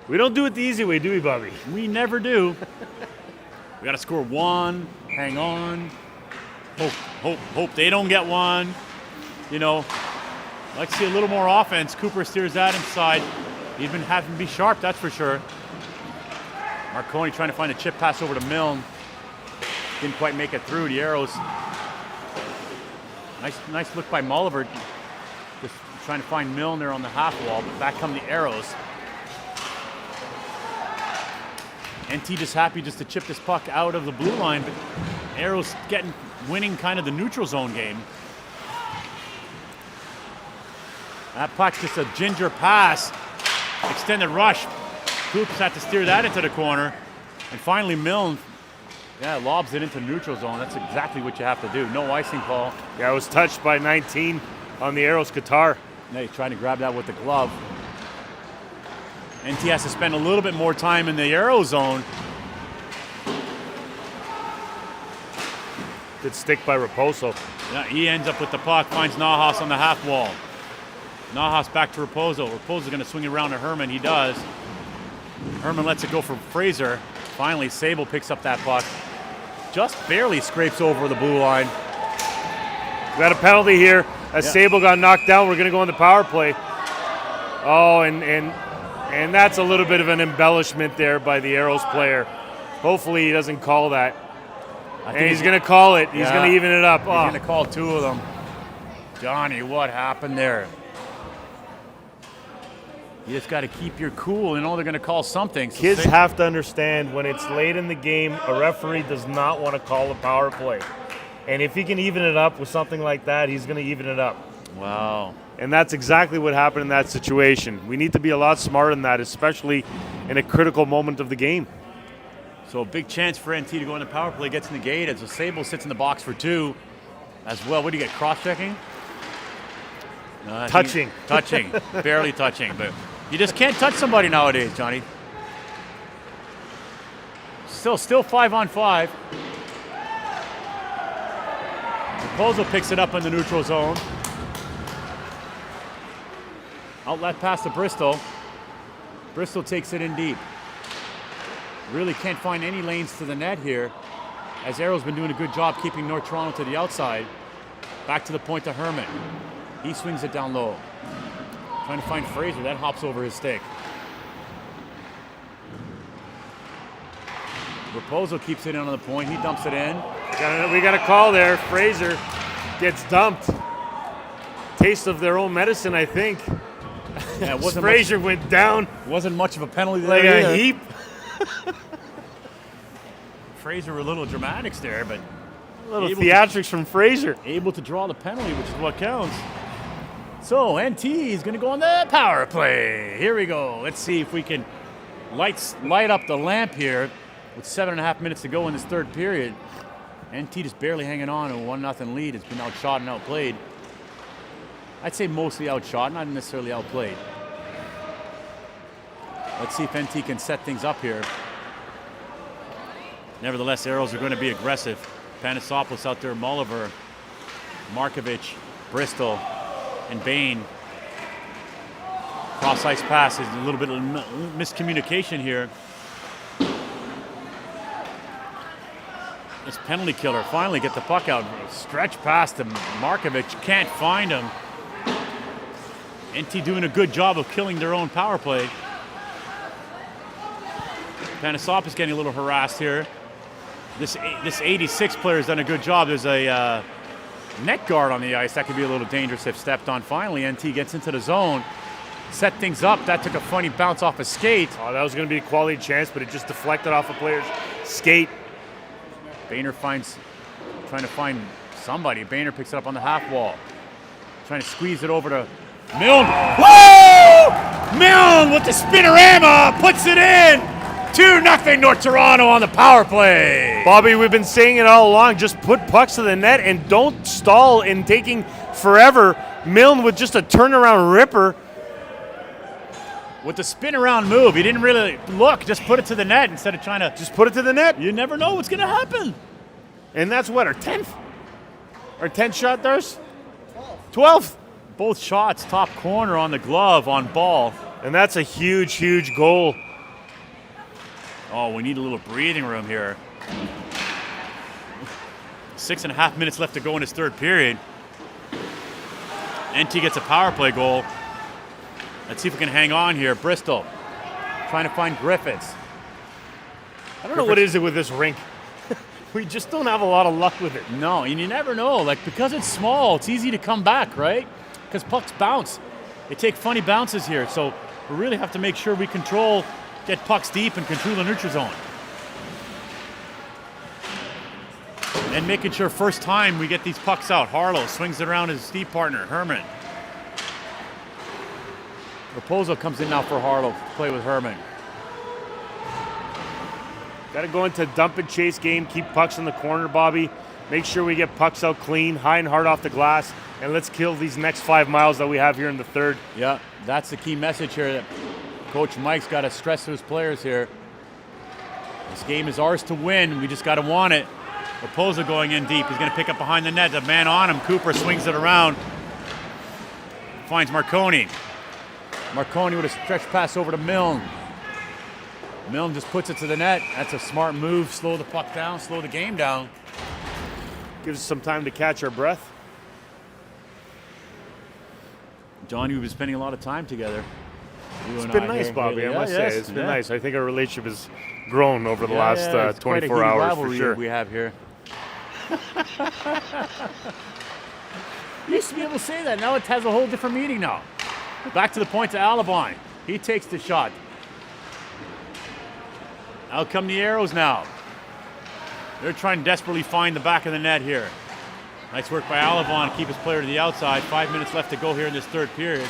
We don't do it the easy way, do we, Bobby? We never do. We got to score 1, hang on, hope they don't get one. You know, I'd like to see a little more offense. Cooper steers that inside. He's been having to be sharp, that's for sure. Marconi trying to find a chip pass over to Milne. Didn't quite make it through. The Aeros. Nice look by Mulliver. Just trying to find Milne there on the half wall, but back come the Aeros. NT just happy just to chip this puck out of the blue line, but Aeros winning kind of the neutral zone game. That puck's just a ginger pass. Extended rush. Coops had to steer that into the corner. And finally Milne, lobs it into neutral zone. That's exactly what you have to do. No icing call. Yeah, it was touched by 19 on the Aeros Qatar. Yeah, he's trying to grab that with the glove. NT has to spend a little bit more time in the Aero zone. Good stick by Raposo. Yeah, he ends up with the puck, finds Nahas on the half wall. Nahas back to Raposo. Raposo's going to swing it around to Herman. He does. Herman lets it go for Fraser. Finally, Sable picks up that puck. Just barely scrapes over the blue line. We got a penalty here as Sable got knocked down. We're going to go on the power play. Oh, and that's a little bit of an embellishment there by the Aeros player. Hopefully he doesn't call that. And he's going to call it. He's going to even it up. He's going to call 2 of them. Johnny, what happened there? You just got to keep your cool. You know they're going to call something. So Kids have to understand when it's late in the game, a referee does not want to call a power play. And if he can even it up with something like that, he's going to even it up. Wow. And that's exactly what happened in that situation. We need to be a lot smarter than that, especially in a critical moment of the game. So a big chance for NT to go in the power play, gets negated. So Sable sits in the box for 2 as well. What do you get, cross-checking? Touching. Touching, barely touching. But you just can't touch somebody nowadays, Johnny. Still 5-on-5. Raposo picks it up in the neutral zone. Outlet pass to Bristol. Bristol takes it in deep. Really can't find any lanes to the net here, as Aeros been doing a good job keeping North Toronto to the outside. Back to the point to Herman. He swings it down low. Trying to find Fraser, that hops over his stick. Raposo keeps it in on the point, he dumps it in. We got a call there. Fraser gets dumped. Taste of their own medicine, I think. Yeah, it wasn't Fraser went down wasn't much of a penalty there like either. a heap. Fraser were a little dramatics there, but Little theatrics from Fraser. able to draw the penalty, which is what counts. So NT is going to go on the power play. Here we go. Let's see if we can light up the lamp here with 7.5 minutes to go in this third period. NT just barely hanging on to a 1-0 lead. It's been outshot and outplayed. I'd say mostly outshot, not necessarily outplayed. Let's see if NT can set things up here. Nevertheless, Aeros are going to be aggressive. Panasopoulos out there, Mulliver, Markovic, Bristol, and Bain. Cross-ice pass is a little bit of miscommunication here. This penalty killer finally get the puck out. Stretch pass to Markovic, can't find him. NT doing a good job of killing their own power play. Panasopoulos getting a little harassed here. This 86 player has done a good job. There's a net guard on the ice. That could be a little dangerous if stepped on. Finally, NT gets into the zone. Set things up. That took a funny bounce off a skate. Oh, that was going to be a quality chance, but it just deflected off a player's skate. Boehner trying to find somebody. Boehner picks it up on the half wall. Trying to squeeze it over to Milne. Whoa! Milne with the spinorama puts it in. 2-0 North Toronto on the power play. Bobby, we've been saying it all along. Just put pucks to the net and don't stall in taking forever. Milne with just a turnaround ripper. With the spin around move, he didn't really look. Just put it to the net instead of trying to. Just put it to the net. You never know what's going to happen. And that's what, our 10th? Our 10th shot, Dars? 12th. Both shots, top corner on the glove on ball. And that's a huge, huge goal. Oh, we need a little breathing room here. 6.5 minutes left to go in his third period. NT gets a power play goal. Let's see if we can hang on here. Bristol trying to find Griffiths. I don't know what is it with this rink. We just don't have a lot of luck with it. No, and you never know. Like, because it's small, it's easy to come back, right? Because pucks bounce. They take funny bounces here. So we really have to make sure we get pucks deep and control the neutral zone. And making sure first time we get these pucks out. Harlow swings it around his Steve partner, Herman. Raposo comes in now for Harlow to play with Herman. Got to go into dump and chase game, keep pucks in the corner, Bobby. Make sure we get pucks out clean, high and hard off the glass, and let's kill these next 5 miles that we have here in the third. Yeah, that's the key message here that Coach Mike's got to stress to his players here. This game is ours to win. We just got to want it. Raposo going in deep. He's going to pick up behind the net. The man on him. Cooper swings it around. Finds Marconi. Marconi with a stretch pass over to Milne. Milne just puts it to the net. That's a smart move. Slow the puck down, slow the game down. Gives us some time to catch our breath. Johnny, we've been spending a lot of time together. It's been nice, Bobby, I must say. It's been nice. I think our relationship has grown over the last 24 hours for sure. We have here. You used to be able to say that. Now it has a whole different meaning now. Back to the point to Alabine. He takes the shot. Out come the Aeros now. They're trying to desperately find the back of the net here. Nice work by Alabon to keep his player to the outside. 5 minutes left to go here in this third period.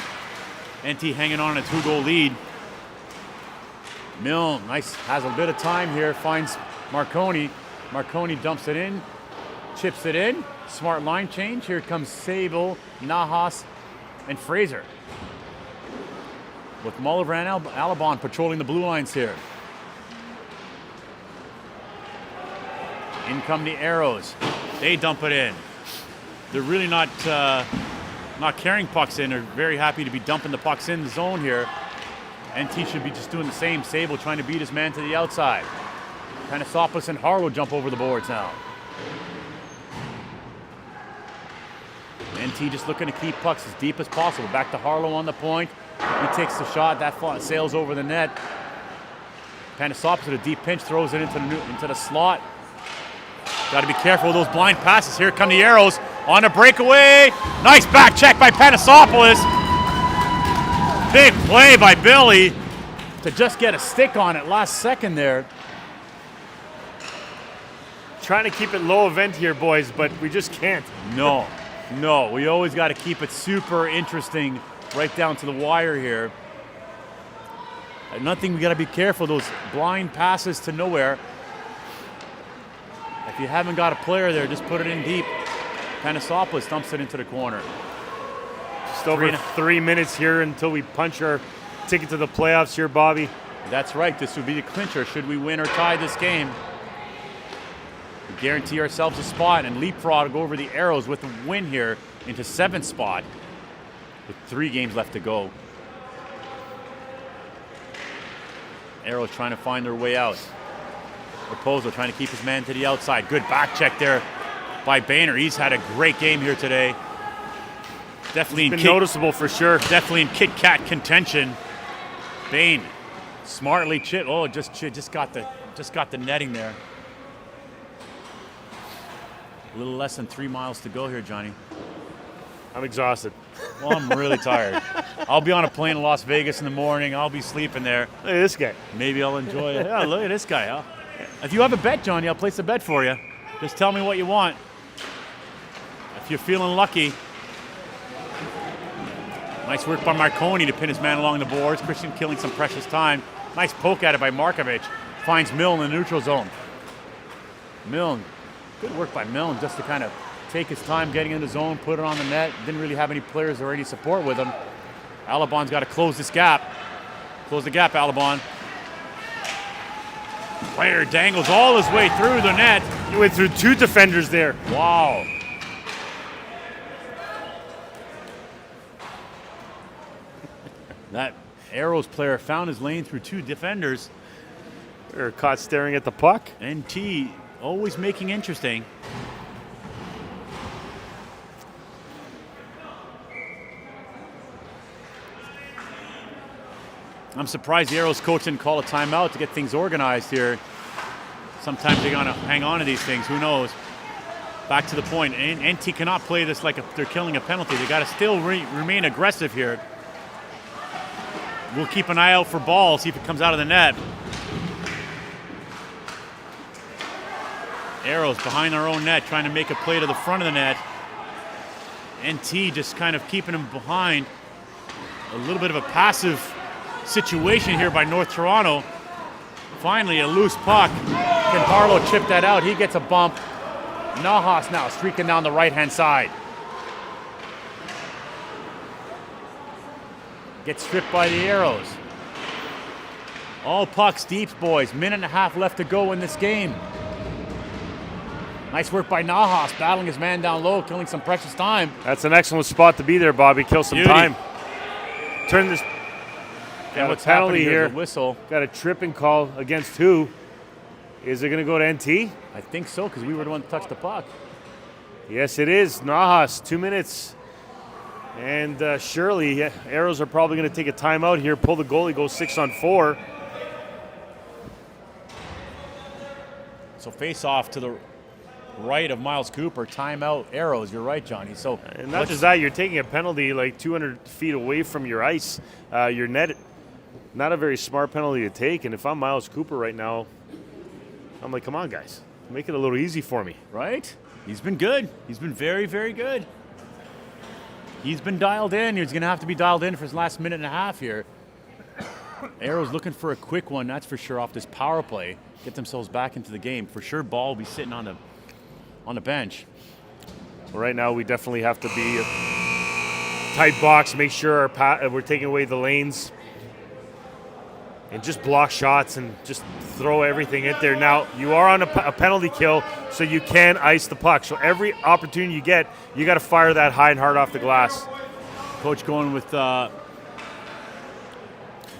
NT hanging on a 2-goal lead. Milne, nice, has a bit of time here, finds Marconi. Marconi dumps it in, chips it in. Smart line change. Here comes Sable, Nahas, and Fraser. With Mulliver and Alabon patrolling the blue lines here. In come the Aeros. They dump it in. They're really not carrying pucks in. They're very happy to be dumping the pucks in the zone here. NT should be just doing the same. Sable trying to beat his man to the outside. Panosopoulos and Harlow jump over the boards now. NT just looking to keep pucks as deep as possible. Back to Harlow on the point. He takes the shot. That sails over the net. Panosopoulos with a deep pinch throws it into the slot. Got to be careful with those blind passes. Here come the Aeros on a breakaway. Nice back check by Panosopoulos. Big play by Billy to just get a stick on it last second there. Trying to keep it low event here, boys, but we just can't. No, we always got to keep it super interesting right down to the wire here. Another thing we got to be careful, those blind passes to nowhere. If you haven't got a player there, just put it in deep. Panosopoulos dumps it into the corner. Just over 3 minutes here until we punch our ticket to the playoffs here, Bobby. That's right. This would be the clincher. Should we win or tie this game, we guarantee ourselves a spot and leapfrog over the Aeros with a win here into 7th spot with 3 games left to go. Aeros trying to find their way out. Raposo trying to keep his man to the outside. Good back check there by Boehner. He's had a great game here today. Definitely been noticeable for sure. Definitely in KitKat contention. Bain smartly chipped. Oh, just got the netting there. A little less than 3 miles to go here, Johnny. I'm exhausted. Well, I'm really tired. I'll be on a plane in Las Vegas in the morning. I'll be sleeping there. Look at this guy. Maybe I'll enjoy it. Yeah, look at this guy, huh? If you have a bet, Johnny, I'll place a bet for you. Just tell me what you want. If you're feeling lucky. Nice work by Marconi to pin his man along the boards. Christian killing some precious time. Nice poke at it by Markovic. Finds Milne in the neutral zone. Milne, good work by Milne just to kind of take his time getting in the zone, put it on the net. Didn't really have any players or any support with him. Alabon's got to close this gap. Close the gap, Alabon. Player dangles all his way through the net. He went through 2 defenders there. Wow. That Aeros player found his lane through 2 defenders. They're caught staring at the puck. NT always making interesting. I'm surprised the Aeros coach didn't call a timeout to get things organized here. Sometimes they're going to hang on to these things. Who knows? Back to the point. NT cannot play this like they're killing a penalty. They got to still remain aggressive here. We'll keep an eye out for ball, see if it comes out of the net. Aeros behind their own net, trying to make a play to the front of the net. NT just kind of keeping him behind. A little bit of a passive situation here by North Toronto. Finally, a loose puck. Can Harlow chip that out? He gets a bump. Nahas now streaking down the right-hand side. Gets stripped by the Aeros. All pucks deep, boys. 1.5 left to go in this game. Nice work by Nahas, battling his man down low, killing some precious time. That's an excellent spot to be there, Bobby. Kill some time. Turn this. Got what's a penalty happening here. is a whistle. Got a tripping call against who? Is it going to go to NT? I think so, because we were the one to touch the puck. Yes, it is. Nahas, 2 minutes. And surely, Aeros are probably going to take a timeout here, pull the goalie, go 6-on-4. So face off to the right of Miles Cooper, timeout Aeros. You're right, Johnny. So and not just that, you're taking a penalty like 200 feet away from your ice, your net. not a very smart penalty to take. And if I'm Miles Cooper right now, I'm like, come on, guys. Make it a little easy for me. Right? He's been good. He's been very, very good. He's been dialed in. He's going to have to be dialed in for his last minute and a half here. Aeros looking for a quick one, that's for sure, off this power play. Get themselves back into the game. For sure, Ball will be sitting on the bench. Well, right now, we definitely have to be a tight box, make sure we're taking away the lanes, and just block shots and just throw everything in there. Now, you are on a penalty kill, so you can ice the puck. So every opportunity you get, you got to fire that high and hard off the glass. Coach going with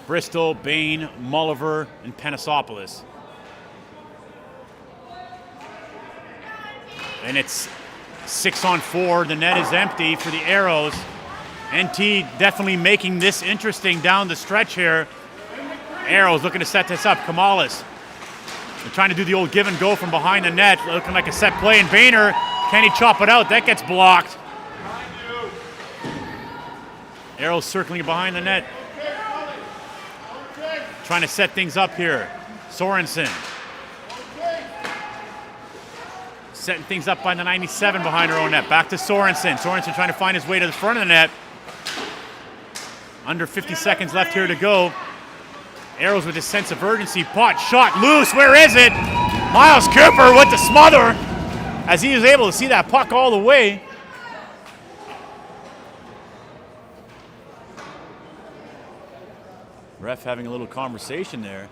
Bristol, Bain, Mulliver, and Panosopoulos. And it's 6-on-4. The net is empty for the Aeros. NT definitely making this interesting down the stretch here. Aeros looking to set this up. Kamalis. They're trying to do the old give and go from behind the net. Looking like a set play. And Boehner, can he chop it out? That gets blocked. Aeros circling behind the net. Trying to set things up here. Sorensen. Setting things up by the 97 behind her own net. Back to Sorensen. Sorensen trying to find his way to the front of the net. Under 50 seconds left here to go. Aeros with his sense of urgency. Pot shot loose. Where is it? Miles Cooper with the smother as he was able to see that puck all the way. Ref having a little conversation there.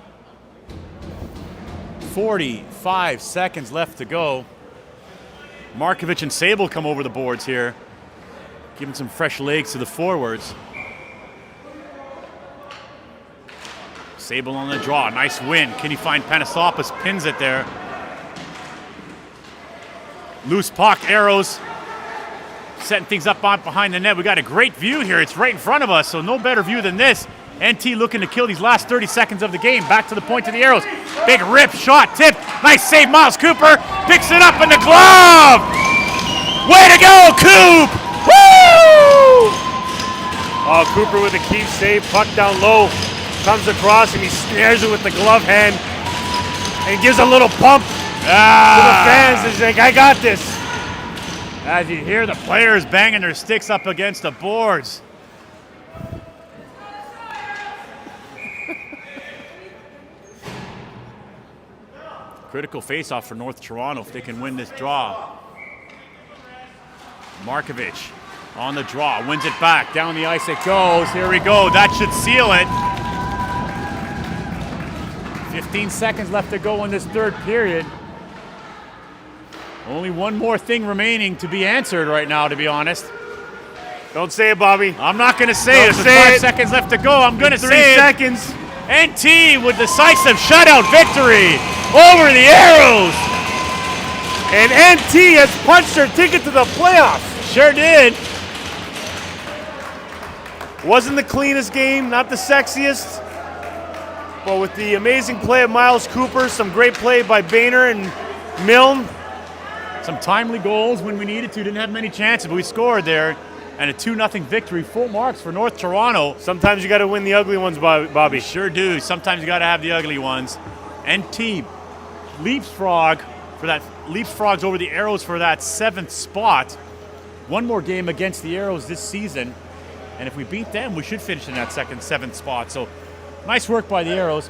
45 seconds left to go. Markovic and Sable come over the boards here, giving some fresh legs to the forwards. Sable on the draw, nice win. Can he find Panosopoulos? Pins it there. Loose puck, Aeros setting things up on behind the net. We got a great view here. It's right in front of us, so no better view than this. NT looking to kill these last 30 seconds of the game. Back to the point to the Aeros. Big rip, shot, tip. Nice save, Miles Cooper. Picks it up in the glove. Way to go, Coop! Woo! Oh, Cooper with a key save. Puck down low. Comes across and he snares it with the glove hand. And gives a little pump to the fans. He's like, I got this. As you hear the players banging their sticks up against the boards. Critical face-off for North Toronto if they can win this draw. Markovic on the draw, wins it back. Down the ice it goes. Here we go. That should seal it. 15 seconds left to go in this third period. Only one more thing remaining to be answered right now, to be honest. Don't say it, Bobby. I'm not going to say it. There's 5 seconds left to go. I'm going to say it. 3 seconds. NT with decisive shutout victory over the Aeros. And NT has punched their ticket to the playoffs. Sure did. Wasn't the cleanest game, not the sexiest. But with the amazing play of Miles Cooper, some great play by Boehner and Milne. Some timely goals when we needed to. Didn't have many chances, but we scored there. And a 2-0 victory. Full marks for North Toronto. Sometimes you got to win the ugly ones, Bobby. Sure do. Sometimes you got to have the ugly ones. NT leapfrogs over the Aeros for that 7th spot. One more game against the Aeros this season. And if we beat them, we should finish in that 7th spot. So nice work by the Aeros.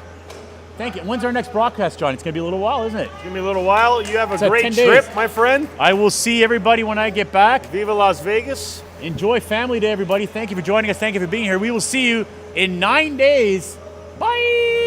Thank you. When's our next broadcast, John? It's going to be a little while, isn't it? It's going to be a little while. You have a great 10 trip, days. my friend. I will see everybody when I get back. Viva Las Vegas. Enjoy Family Day, everybody. Thank you for joining us. Thank you for being here. We will see you in 9 days. Bye.